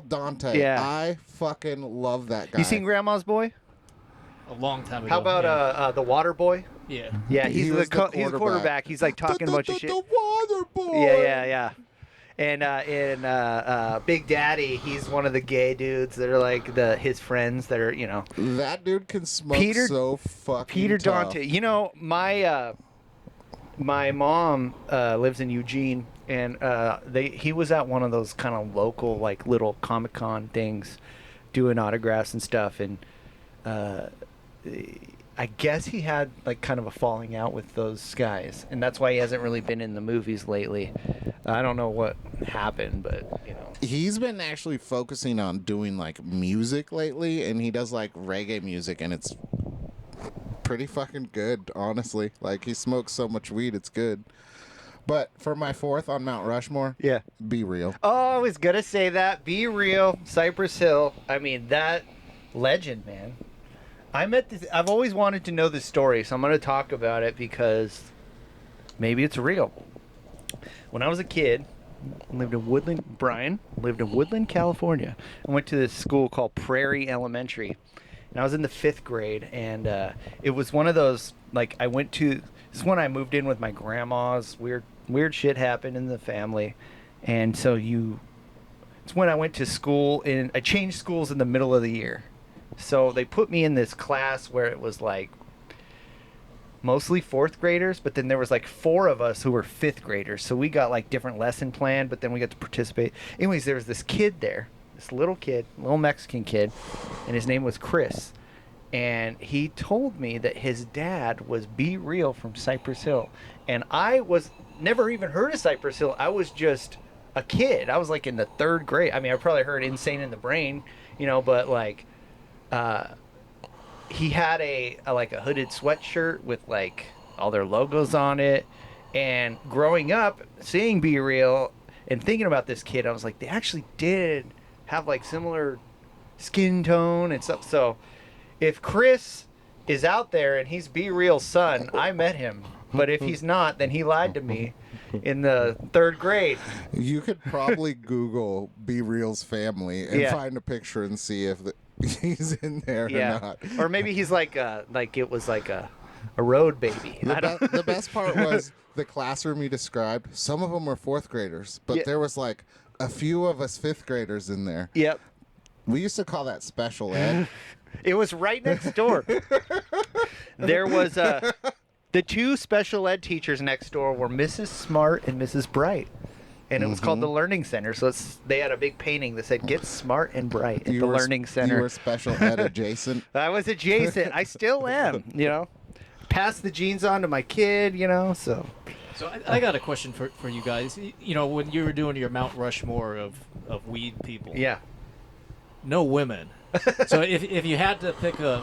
Dante. Yeah. I fucking love that guy. You seen Grandma's Boy? A long time ago. How about the Water Boy? Yeah. Yeah, he's He the was the he's the quarterback. He's like talking a bunch of shit. The water boy. Yeah. And in Big Daddy, he's one of the gay dudes that are like his friends that are, you know. That dude can smoke so fucking Peter tough. Dante. You know, my mom lives in Eugene, and he was at one of those kind of local like little Comic-Con things, doing autographs and stuff, and I guess he had like kind of a falling out with those guys, and that's why he hasn't really been in the movies lately. I don't know what happened, but you know. He's been actually focusing on doing like music lately, and he does like reggae music, and it's pretty fucking good, honestly. Like, he smokes so much weed, it's good. But for my fourth on Mount Rushmore, Yeah. Be Real. Oh, I was gonna say that. Be Real, Cypress Hill. I mean, that legend, man. I've always wanted to know this story, so I'm gonna talk about it because maybe it's real. When I was a kid, Brian lived in Woodland, California. I went to this school called Prairie Elementary, and I was in the 5th grade, and it was one of those, like, this is when I moved in with my grandma's. Weird shit happened in the family, and so it's when I went to school, and I changed schools in the middle of the year. So they put me in this class where it was like mostly 4th graders, but then there was like 4 of us who were 5th graders. So we got like different lesson plan, but then we got to participate. Anyways, there was this kid there, this little Mexican kid, and his name was Chris. And he told me that his dad was Be Real from Cypress Hill. And I was never even heard of Cypress Hill. I was just a kid. I was like in the 3rd grade. I mean, I probably heard Insane in the Brain, you know, but like he had a hooded sweatshirt with like all their logos on it. And growing up, seeing Be Real and thinking about this kid, I was like, they actually did have like similar skin tone and stuff. So if Chris is out there and he's Be Real's son, I met him. But if he's not, then he lied to me in the 3rd grade. You could probably Google Be Real's family and find a picture and see if he's in there or not. Or maybe he's like it was like a road baby. The best part was the classroom you described. Some of them were 4th graders, but there was like a few of us 5th graders in there. Yep. We used to call that special ed. It was right next door. There was the 2 special ed teachers next door were Mrs. Smart and Mrs. Bright. and it was called the Learning Center. So they had a big painting that said "Get smart and bright" at the Learning Center. You were special ed adjacent. I was adjacent. I still am. Pass the genes on to my kid. So. So I got a question for you guys. When you were doing your Mount Rushmore of weed people. Yeah. No women. So if you had to pick a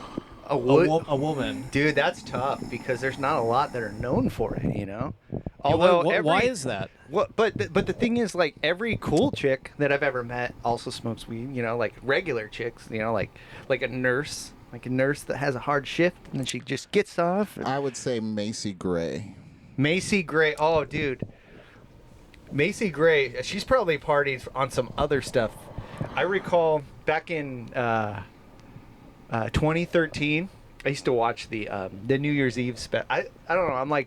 woman, dude, that's tough because there's not a lot that are known for it. Although why is that? But the thing is, like, every cool chick that I've ever met also smokes weed. Like regular chicks. Like a nurse. Like a nurse that has a hard shift and then she just gets off. I would say Macy Gray. Macy Gray. Oh, dude. Macy Gray. She's probably partied on some other stuff. I recall back in 2013, I used to watch the New Year's Eve I don't know.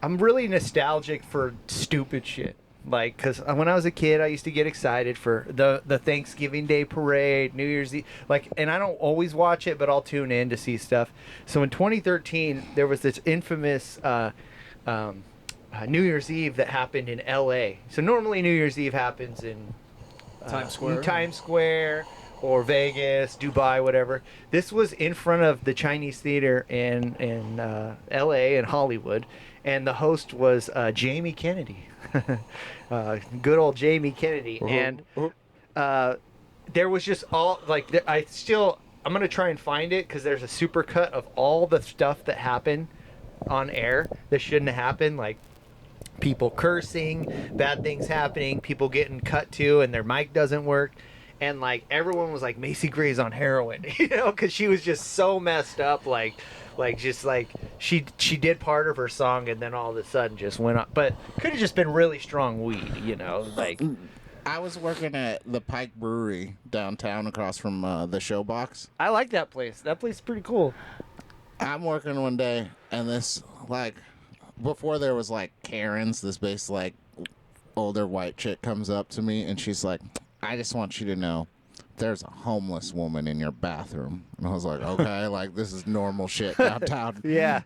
I'm really nostalgic for stupid shit. Like, because when I was a kid, I used to get excited for the Thanksgiving Day parade, New Year's Eve. And I don't always watch it, but I'll tune in to see stuff. So in 2013, there was this infamous New Year's Eve that happened in L.A. So normally New Year's Eve happens in Times Square or Vegas, Dubai, whatever. This was in front of the Chinese Theater in L.A. and Hollywood, and the host was Jamie Kennedy. Good old Jamie Kennedy. And there was just all, like, I'm going to try and find it because there's a supercut of all the stuff that happened on air that shouldn't have happened, like people cursing, bad things happening, people getting cut to and their mic doesn't work. And, like, everyone was like, Macy Gray's on heroin, because she was just so messed up, she did part of her song and then all of a sudden just went up. But could have just been really strong weed, like. I was working at the Pike Brewery downtown across from the Showbox. I like that place. That place is pretty cool. I'm working one day and this, like, before there was, like, Karens, this base, like, older white chick comes up to me and she's like, I just want you to know there's a homeless woman in your bathroom. And I was like, okay, like, this is normal shit downtown. Yeah.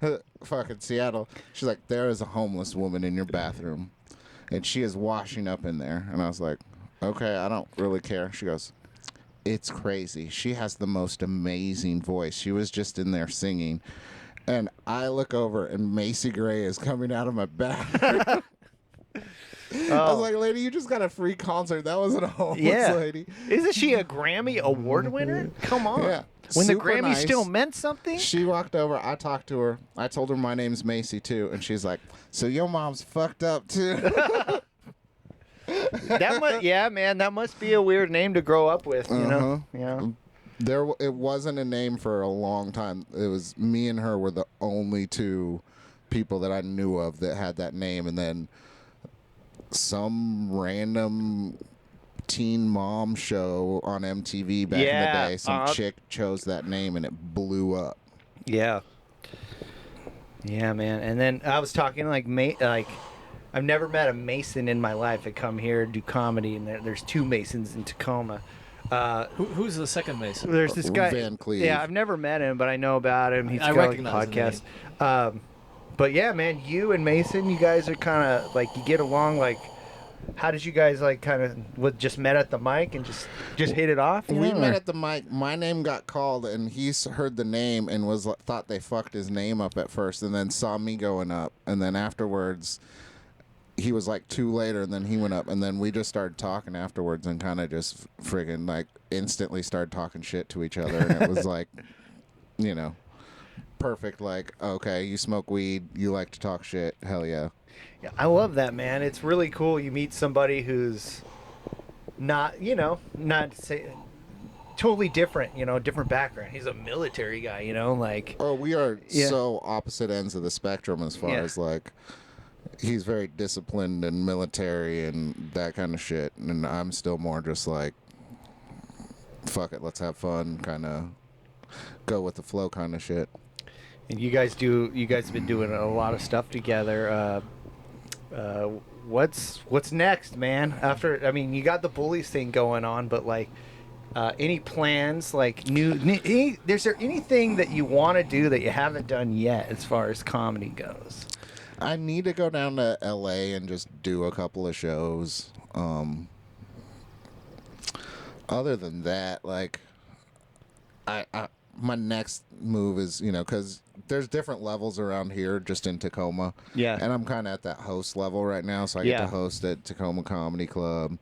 Fucking Seattle. She's like, there is a homeless woman in your bathroom. And she is washing up in there. And I was like, okay, I don't really care. She goes, it's crazy. She has the most amazing voice. She was just in there singing. And I look over and Macy Gray is coming out of my bathroom. I was like, lady, you just got a free concert. That wasn't a homeless lady. Isn't she a Grammy Award winner? Come on. Yeah. When the Super Grammy nice. still meant something? She walked over. I talked to her. I told her my name's Macy, too. And she's like, so your mom's fucked up, too. That must be a weird name to grow up with, you know? Yeah. It wasn't a name for a long time. It was me and her were the only two people that I knew of that had that name. And then some random teen mom show on MTV back in the day, some chick chose that name and it blew up. Yeah. Yeah, man. And then I was talking like I've never met a Mason in my life. I come here do comedy, and there's two Masons in Tacoma. Who's the second Mason? There's this guy. Van Cleve. Yeah, I've never met him, but I know about him. He's I got recognize a podcast. But yeah, man, you and Mason, you guys are kind of like, you get along. Like, how did you guys like kind of just met at the mic and just hit it off? We met at the mic. My name got called, and he heard the name and thought they fucked his name up at first, and then saw me going up, and then afterwards, he was like two later, and then he went up, and then we just started talking afterwards, and kind of just friggin' like instantly started talking shit to each other, and it was like, perfect. Like, okay, you smoke weed, you like to talk shit, hell yeah. Yeah, I love that, man. It's really cool. You meet somebody who's not totally different, different background. He's a military guy, like. Oh, we are so opposite ends of the spectrum as far as like, he's very disciplined and military and that kind of shit, and I'm still more just like, fuck it, let's have fun, kind of go with the flow kind of shit. And you guys have been doing a lot of stuff together. What's next, man? You got the Bullies thing going on, but like, any plans? Like, is there anything that you want to do that you haven't done yet as far as comedy goes? I need to go down to LA and just do a couple of shows. Other than that, like, I my next move is, because there's different levels around here just in Tacoma. Yeah. And I'm kind of at that host level right now, so I get to host at Tacoma Comedy Club.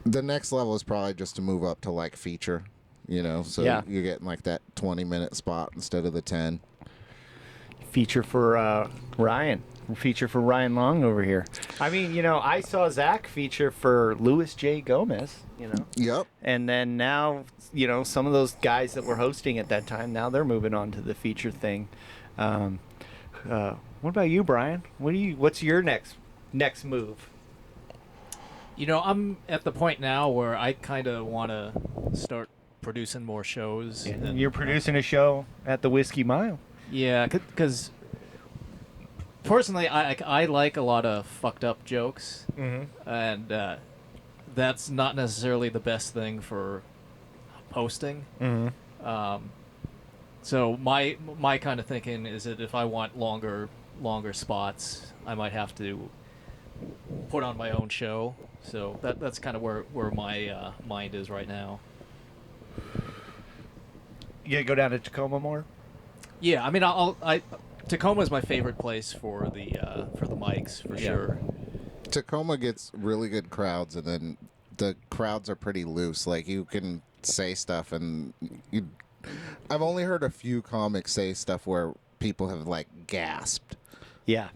The next level is probably just to move up to, like, feature, so you're getting, like, that 20-minute spot instead of the 10. Feature for Ryan. Feature for Ryan Long over here. I mean, I saw Zach feature for Louis J. Gomez, Yep. And then now, some of those guys that were hosting at that time, now they're moving on to the feature thing. What about you, Brian? What's your next move? I'm at the point now where I kind of want to start producing more shows. Yeah. And you're producing a show at the Whiskey Mile. Yeah, because personally, I like a lot of fucked up jokes, and that's not necessarily the best thing for posting. So my kind of thinking is that if I want longer spots, I might have to put on my own show. So that's kind of where my mind is right now. You gonna go down to Tacoma more? Yeah, I mean, Tacoma is my favorite place for the mics for sure. Tacoma gets really good crowds, and then the crowds are pretty loose. Like, you can say stuff, and I've only heard a few comics say stuff where people have, like, gasped. Yeah.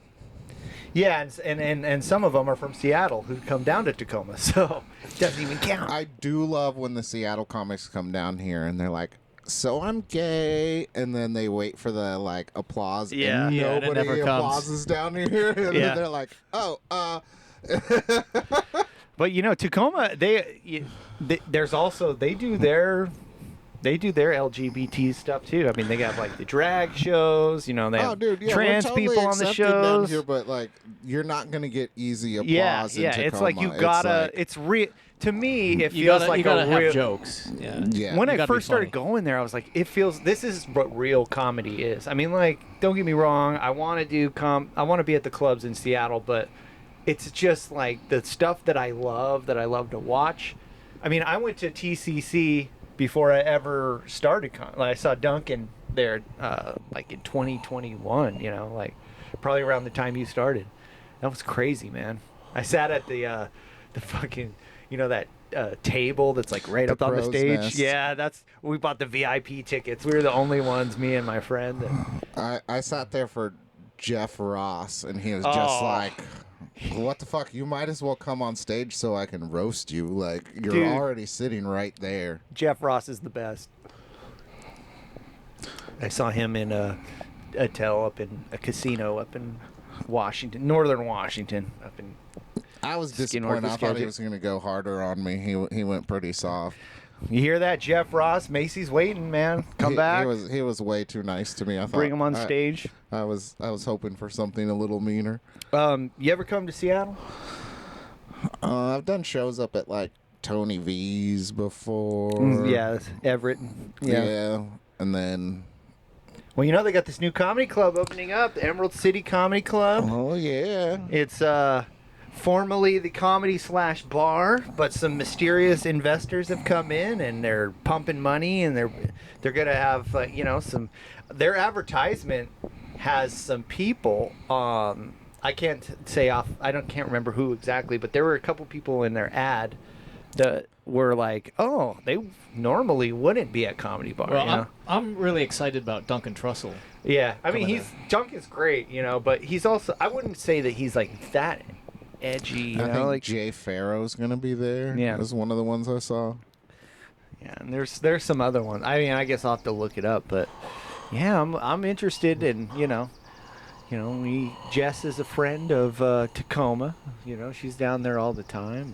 Yeah, and some of them are from Seattle who come down to Tacoma, so it doesn't even count. I do love when the Seattle comics come down here, and they're like, so I'm gay, and then they wait for the, like, applause, and and it nobody never applauses down here, and then they're like, oh, But Tacoma, there's also they do their LGBT stuff too. I mean, they got like the drag shows. They have trans we're totally people on the accepted down shows. here, but like, you're not gonna get easy applause. in Tacoma. It's like you gotta. It's real. To me, it feels like you gotta a have real jokes. Yeah. When You I gotta be first started funny. going there, I was like, this is what real comedy is. I mean, like, don't get me wrong, I want to do I want to be at the clubs in Seattle, but it's just like the stuff that I love to watch. I mean, I went to TCC before I ever started. I saw Duncan there, like in 2021. Like probably around the time you started. That was crazy, man. I sat at the fucking, that table that's like right up on the crow's stage. nest. Yeah, we bought the VIP tickets. We were the only ones, me and my friend. I sat there for Jeff Ross, and he was just like, what the fuck? You might as well come on stage so I can roast you. Like, you're Dude. already sitting right there. Jeff Ross is the best. I saw him in a hotel up in a casino up in Washington, northern Washington, up in. I was disappointed. I thought he was going to go harder on me. He went pretty soft. You hear that, Jeff Ross? Macy's waiting, man. Come back. He was way too nice to me. I thought, Bring him on stage. I was hoping for something a little meaner. You ever come to Seattle? I've done shows up at like Tony V's before. Yeah, Everett. Yeah, and then. Well, they got this new comedy club opening up, the Emerald City Comedy Club. Oh yeah. It's formerly the comedy/bar, but some mysterious investors have come in and they're pumping money, and they're gonna have some. Their advertisement has some people. I can't can't remember who exactly, but there were a couple people in their ad that were like, oh, they normally wouldn't be at comedy bar. Well, I'm really excited about Duncan Trussell. Yeah, I mean, coming Duncan's great, but he's also, I wouldn't say that he's like that edgy. I think like Jay Farrow's gonna be there. Yeah. That's one of the ones I saw. Yeah, and there's some other ones. I mean, I guess I'll have to look it up, but yeah, I'm interested in Jess is a friend of Tacoma. She's down there all the time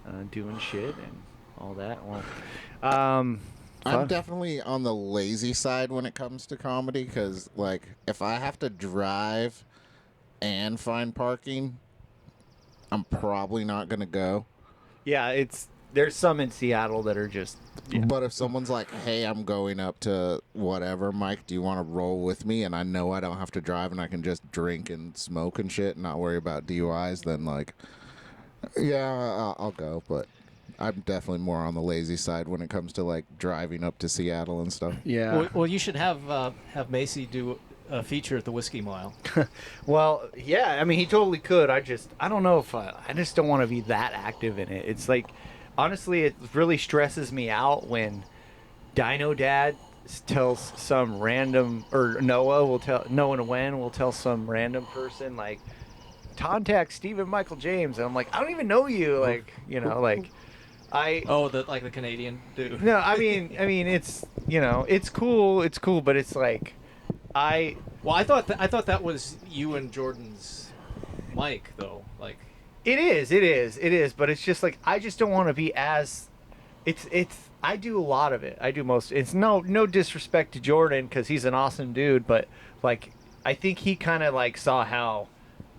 and doing shit and all that. Well, I'm definitely on the lazy side when it comes to comedy, because like if I have to drive and find parking, I'm probably not gonna go. yeah, it's there's some in Seattle that are just. Yeah. But if someone's like, hey, I'm going up to whatever, Mike, do you want to roll with me? And I know I don't have to drive and I can just drink and smoke and shit and not worry about DUIs, then, like, yeah, I'll go. But I'm definitely more on the lazy side when it comes to, like, driving up to Seattle and stuff. Yeah. Well, you should have Macy do a feature at the Whiskey Mile. Well, yeah. I mean, he totally could. I don't know if I just don't want to be that active in it. It's like, honestly, it really stresses me out when Dino Dad tells some random, or Noah and Wen will tell some random person, like, contact Stephen Michael James. And I'm like, I don't even know you. Like, you know, like, the Canadian dude. No, I mean, it's, you know, it's cool, but it's like, I thought that was you and Jordan's mic, though. Like, It is, but it's just like, I just don't want to be as, I do a lot of it. I do most, it's no disrespect to Jordan, because he's an awesome dude, but, like, I think he kind of, like, saw how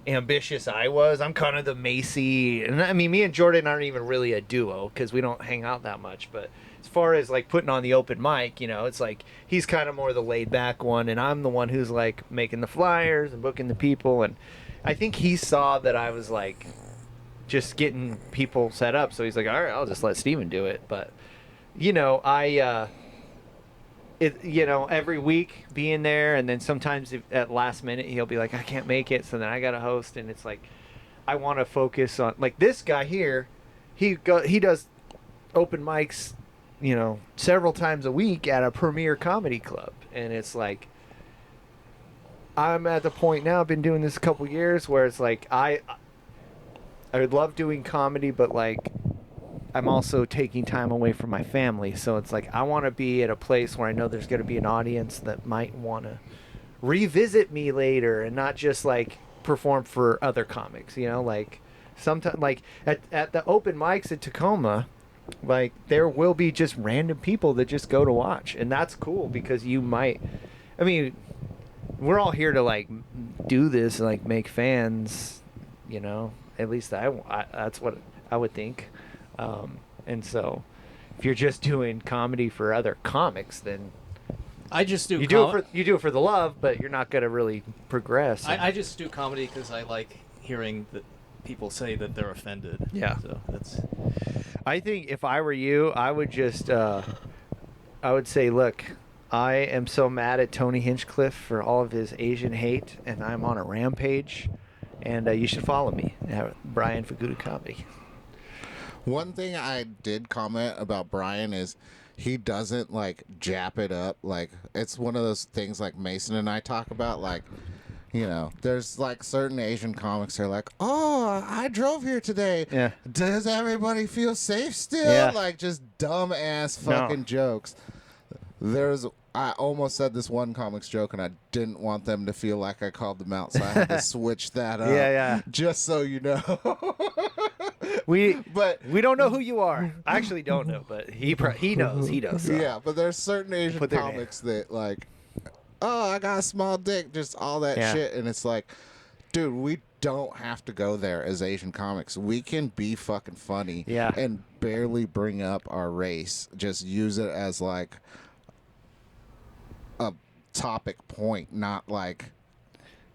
ambitious I was. I'm kind of the Macy, and I mean, me and Jordan aren't even really a duo, because we don't hang out that much, but as far as, like, putting on the open mic, you know, it's like, he's kind of more the laid-back one, and I'm the one who's, like, making the flyers and booking the people, and I think he saw that I was, like, just getting people set up, so he's like, all right, I'll just let Steven do it. But, you know, every week being there, and then sometimes at last minute he'll be like, I can't make it, so then I gotta host, and it's like, I want to focus on, like, this guy here, he does open mics, you know, several times a week at a premier comedy club, and it's like, I'm at the point now, I've been doing this a couple years, where it's like, I would love doing comedy, but, like, I'm also taking time away from my family. So it's like, I want to be at a place where I know there's going to be an audience that might want to revisit me later, and not just, like, perform for other comics, you know? Like, sometimes, like, at the open mics at Tacoma, like, there will be just random people that just go to watch. And that's cool, because you might, I mean, we're all here to, like, do this, like, make fans, you know? At least that's what I would think. And so, if you're just doing comedy for other comics, then I just do. You do it for the love, but you're not gonna really progress. I just do comedy because I like hearing that people say that they're offended. Yeah. So that's. I think if I were you, I would just, I would say, look, I am so mad at Tony Hinchcliffe for all of his Asian hate, and I'm on a rampage. And you should follow me at Brian Fukuda Comedy. One thing I did comment about Brian is he doesn't, like, jap it up. Like, it's one of those things, like, Mason and I talk about, like, you know, there's, like, certain Asian comics that are like, oh, I drove here today. Yeah. Does everybody feel safe still? Yeah. Like, just dumb-ass fucking jokes. I almost said this one comic's joke, and I didn't want them to feel like I called them out, so I had to switch that up. Yeah. Just so you know. We don't know who you are. I actually don't know, but he knows. So. Yeah, but there's certain Asian comics that, like, oh, I got a small dick, just all that shit, and it's like, dude, we don't have to go there as Asian comics. We can be fucking funny and barely bring up our race. Just use it as, like, a topic point, not like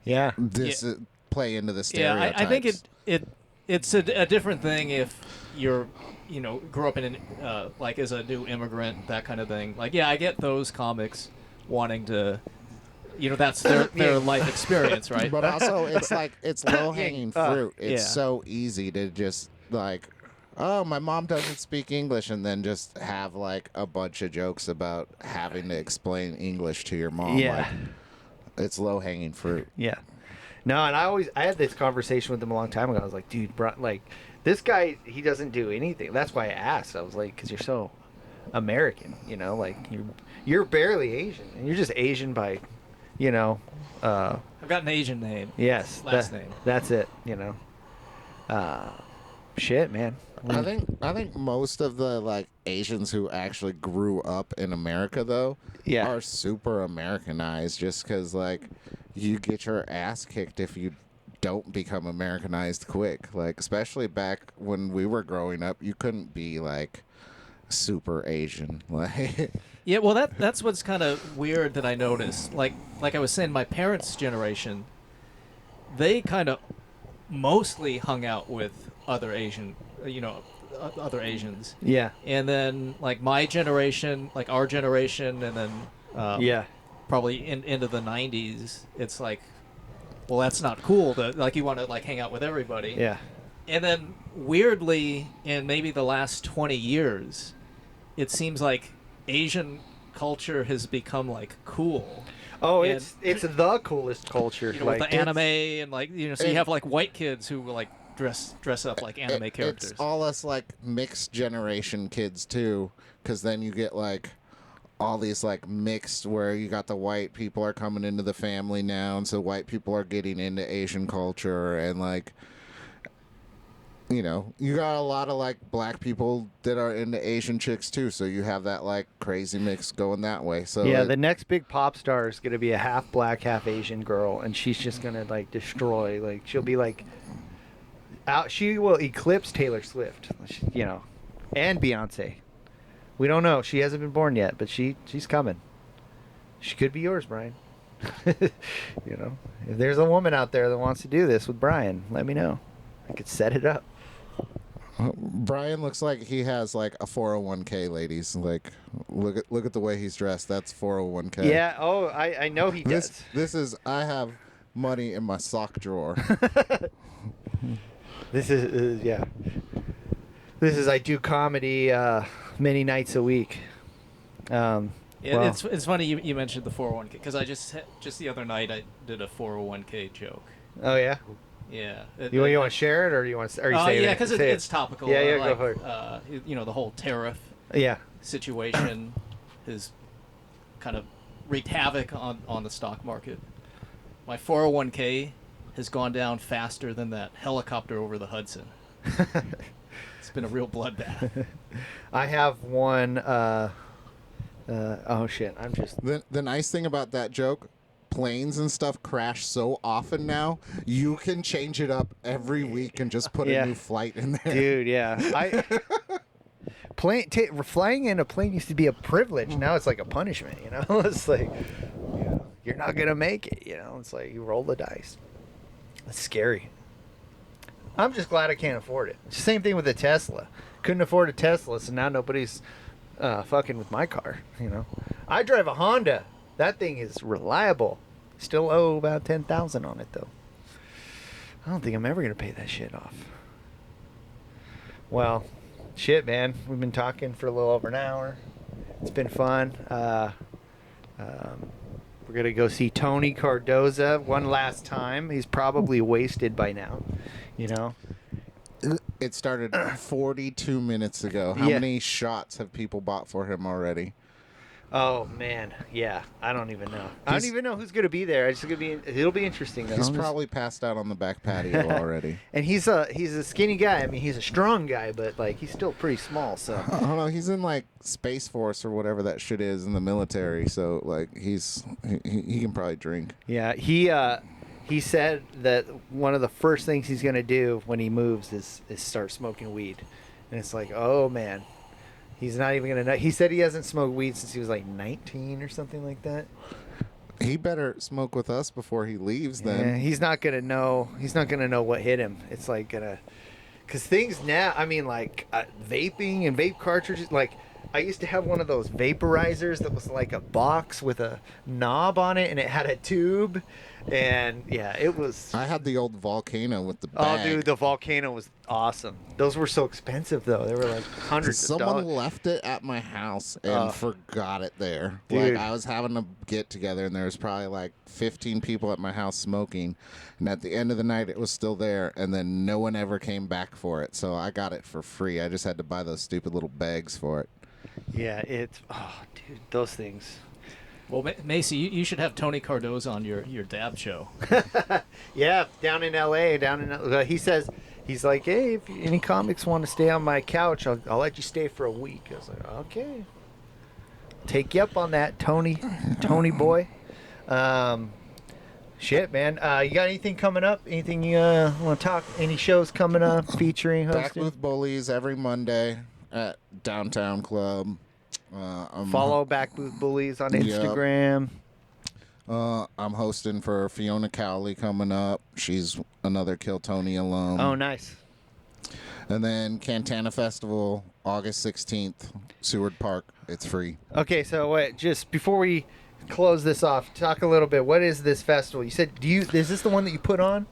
play into the stereotypes. I think it's a different thing if you're, you know, grew up in like as a new immigrant, that kind of thing. Like, yeah, I get those comics wanting to, you know, that's their life experience, right? But also, it's like, it's low hanging fruit. It's so easy to just, like, oh, my mom doesn't speak English, and then just have, like, a bunch of jokes about having to explain English to your mom. Yeah. Like, it's low-hanging fruit. Yeah. No, and I had this conversation with him a long time ago. I was like, dude, like, this guy, he doesn't do anything. That's why I asked. I was like, because you're so American, you know? Like, you're barely Asian. And you're just Asian by, you know. I've got an Asian name. Yes. Last name. That's it, you know. Shit, man. I think most of the, like, Asians who actually grew up in America, though, are super Americanized, just because, like, you get your ass kicked if you don't become Americanized quick. Like, especially back when we were growing up, you couldn't be like super Asian. Like, Yeah, well, that's what's kind of weird that I noticed. Like I was saying, my parents' generation, they kind of mostly hung out with other Asian, other Asians. Yeah. And then like my generation, like our generation, and then Yeah. probably into the 90s, it's like, well, that's not cool. Like you want to like hang out with everybody. Yeah. And then weirdly, in maybe the last 20 years, it seems like Asian culture has become like cool. Oh, And- it's the coolest culture. You know, like, with the anime and like so you and- have like white kids who like dress up like anime characters. It's all us like mixed generation kids too, because then you get like all these like mixed where you got the white people are coming into the family now, and so white people are getting into Asian culture, and like, you know, you got a lot of like black people that are into Asian chicks too, so you have that like crazy mix going that way. So yeah, the next big pop star is gonna be a half black, half Asian girl, and she's just gonna like destroy. Like she'll be like out. She will eclipse Taylor Swift, and Beyonce. We don't know. She hasn't been born yet, but she's coming. She could be yours, Brian. If there's a woman out there that wants to do this with Brian, let me know. I could set it up. Brian looks like he has like a 401k, ladies. Like, look at the way he's dressed. That's 401k. Yeah. Oh, I know he does. This is I have money in my sock drawer. This is yeah. This is I do comedy many nights a week. Yeah, well, it's funny you mentioned the 401k because I just the other night I did a 401k joke. oh yeah. Yeah. You want to share it, or you want to? Are you saying yeah, it? because Say it's topical. Yeah, yeah, like, go for it. The whole tariff Yeah. situation has kind of wreaked havoc on the stock market. My 401k has gone down faster than that helicopter over the Hudson. It's been a real bloodbath. I have one. Oh shit! I'm just. The nice thing about that joke, planes and stuff crash so often now, you can change it up every week and just put Yeah. a new flight in there. Dude, yeah. Flying in a plane used to be a privilege. Now it's like a punishment. It's like, you're not gonna make it. It's like you roll the dice. It's scary. I'm just glad I can't afford it. It's the same thing with a Tesla. Couldn't afford a Tesla, so now nobody's fucking with my car. I drive a Honda. That thing is reliable. Still owe about $10,000 on it though. I don't think I'm ever gonna pay that shit off. Well, shit, man. We've been talking for a little over an hour. It's been fun. We're gonna go see Tony Cardoza one last time. He's probably wasted by now. It started 42 minutes ago. How Yeah. many shots have people bought for him already? Oh man, yeah. I don't even know. I don't He's- even know who's gonna be there. It'll be interesting though. He's probably passed out on the back patio already. And he's a skinny guy. I mean, he's a strong guy, but like he's still pretty small. So I don't know. He's in like Space Force or whatever that shit is in the military. So like he can probably drink. yeah, he said that one of the first things he's gonna do when he moves is start smoking weed, and it's like, oh man, he's not even gonna know. He said he hasn't smoked weed since he was like 19 or something like that. He better smoke with us before he leaves. Yeah, Then he's not gonna know. He's not gonna know what hit him. It's like because things now. I mean, like vaping and vape cartridges. Like I used to have one of those vaporizers that was like a box with a knob on it, and it had a tube. And yeah, it was. I had the old Volcano with the Oh, bag. dude, the Volcano was awesome. Those were so expensive though. They were like hundreds of Someone dollars. left it at my house and forgot it there. Dude. Like I was having a get together and there was probably like 15 people at my house smoking, and at the end of the night it was still there, and then no one ever came back for it. So I got it for free. I just had to buy those stupid little bags for it. Yeah, it's dude, those things. Well, Macy, you should have Tony Cardoza on your dab show. Yeah, down in L.A. He says, he's like, hey, if any comics want to stay on my couch, I'll let you stay for a week. I was like, okay. Take you up on that, Tony boy. Shit, man. You got anything coming up? Anything you want to talk? Any shows coming up featuring Back hosting? Booth Bullies every Monday at Downtown Club. Follow Back Booth Bullies on Yep. Instagram. I'm hosting for Fiona Cowley coming up. She's another Kill Tony alum. Oh, nice. And then Cantana Festival, August 16th, Seward Park. It's free. Okay, so wait, just before we close this off, talk a little bit. What is this festival? You said, is this the one that you put on?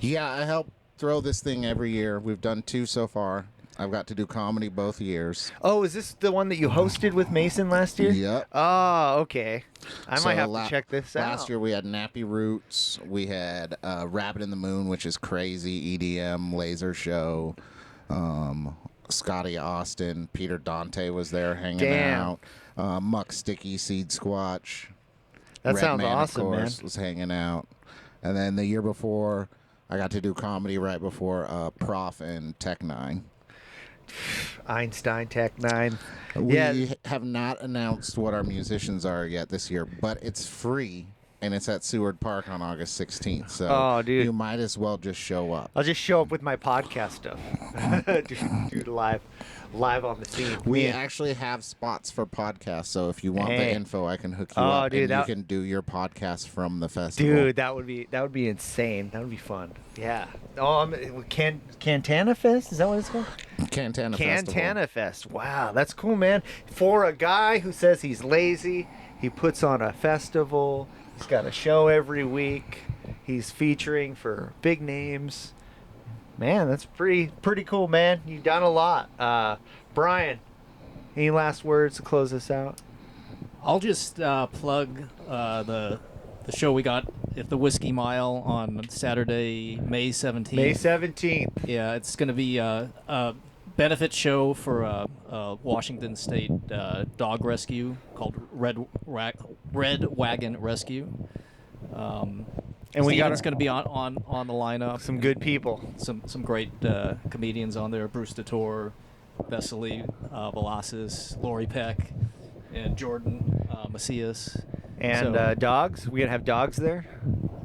Yeah, I help throw this thing every year. We've done 2 so far. I've got to do comedy both years. Oh, is this the one that you hosted with Mason last year? Yep. Oh, okay. I might have to check this out. Last year we had Nappy Roots. We had Rabbit in the Moon, which is crazy, EDM laser show. Scotty Austin, Peter Dante was there hanging out. Muck Sticky, Seed Squatch. That Red sounds Man, awesome, of course, man. was hanging out. And then the year before, I got to do comedy right before Prof and Tech 9. Einstein Tech 9. We Yeah. have not announced what our musicians are yet this year, but it's free, and it's at Seward Park on August 16th. So Oh, dude. you might as well just show up. I'll just show up with my podcast stuff. do live on the scene. We Me- actually have spots for podcasts, so if you want the Hey. info, I can hook you Oh, up, dude, and that- you can do your podcast from the festival. Dude, that would be insane. That would be fun. Yeah. Oh, Cantana Fest? Is that what it's called? Cantana Festival. Cantana Fest. Wow, that's cool, man. For a guy who says he's lazy, he puts on a festival. He's got a show every week. He's featuring for big names. Man, that's pretty cool, man. You've done a lot. Brian, any last words to close this out? I'll just plug the show we got at the Whiskey Mile on Saturday, May 17th. May 17th. Yeah, it's going to be a benefit show for Washington State dog rescue called Red Wagon Rescue. And we got Steven's going to be on the lineup. some good people. Some great comedians on there: Bruce DeTore, Vesely Velasquez, Lori Peck, and Jordan Macias. And So- dogs. We gonna have dogs there.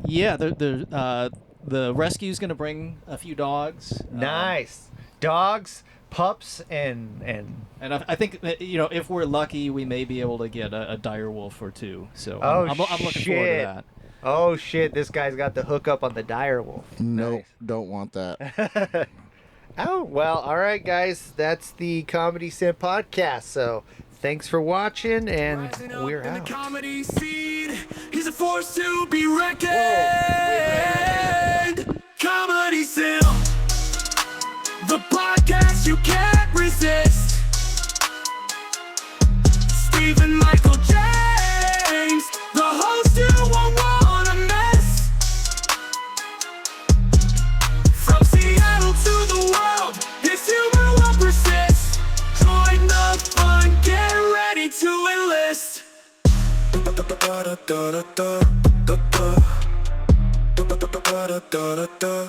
Yeah, the rescue's going to bring a few dogs. Nice. Dogs, pups, and And I think that, if we're lucky, we may be able to get a dire wolf or two. So Oh, I'm looking forward to shit. that. oh shit, this guy's got the hookup on the dire wolf. No, don't want that. Oh, well, all right, guys. That's the Comedy Simp Podcast. So thanks for watching, and Rising up we're in the out. comedy scene. He's a force to be reckoned. Comedy Simp, the podcast you can't resist. Stephen Michael James, the host you won't wanna miss. From Seattle to the world, his humor will persist. Join the fun, get ready to enlist. Da da da da da da da da da da da da da.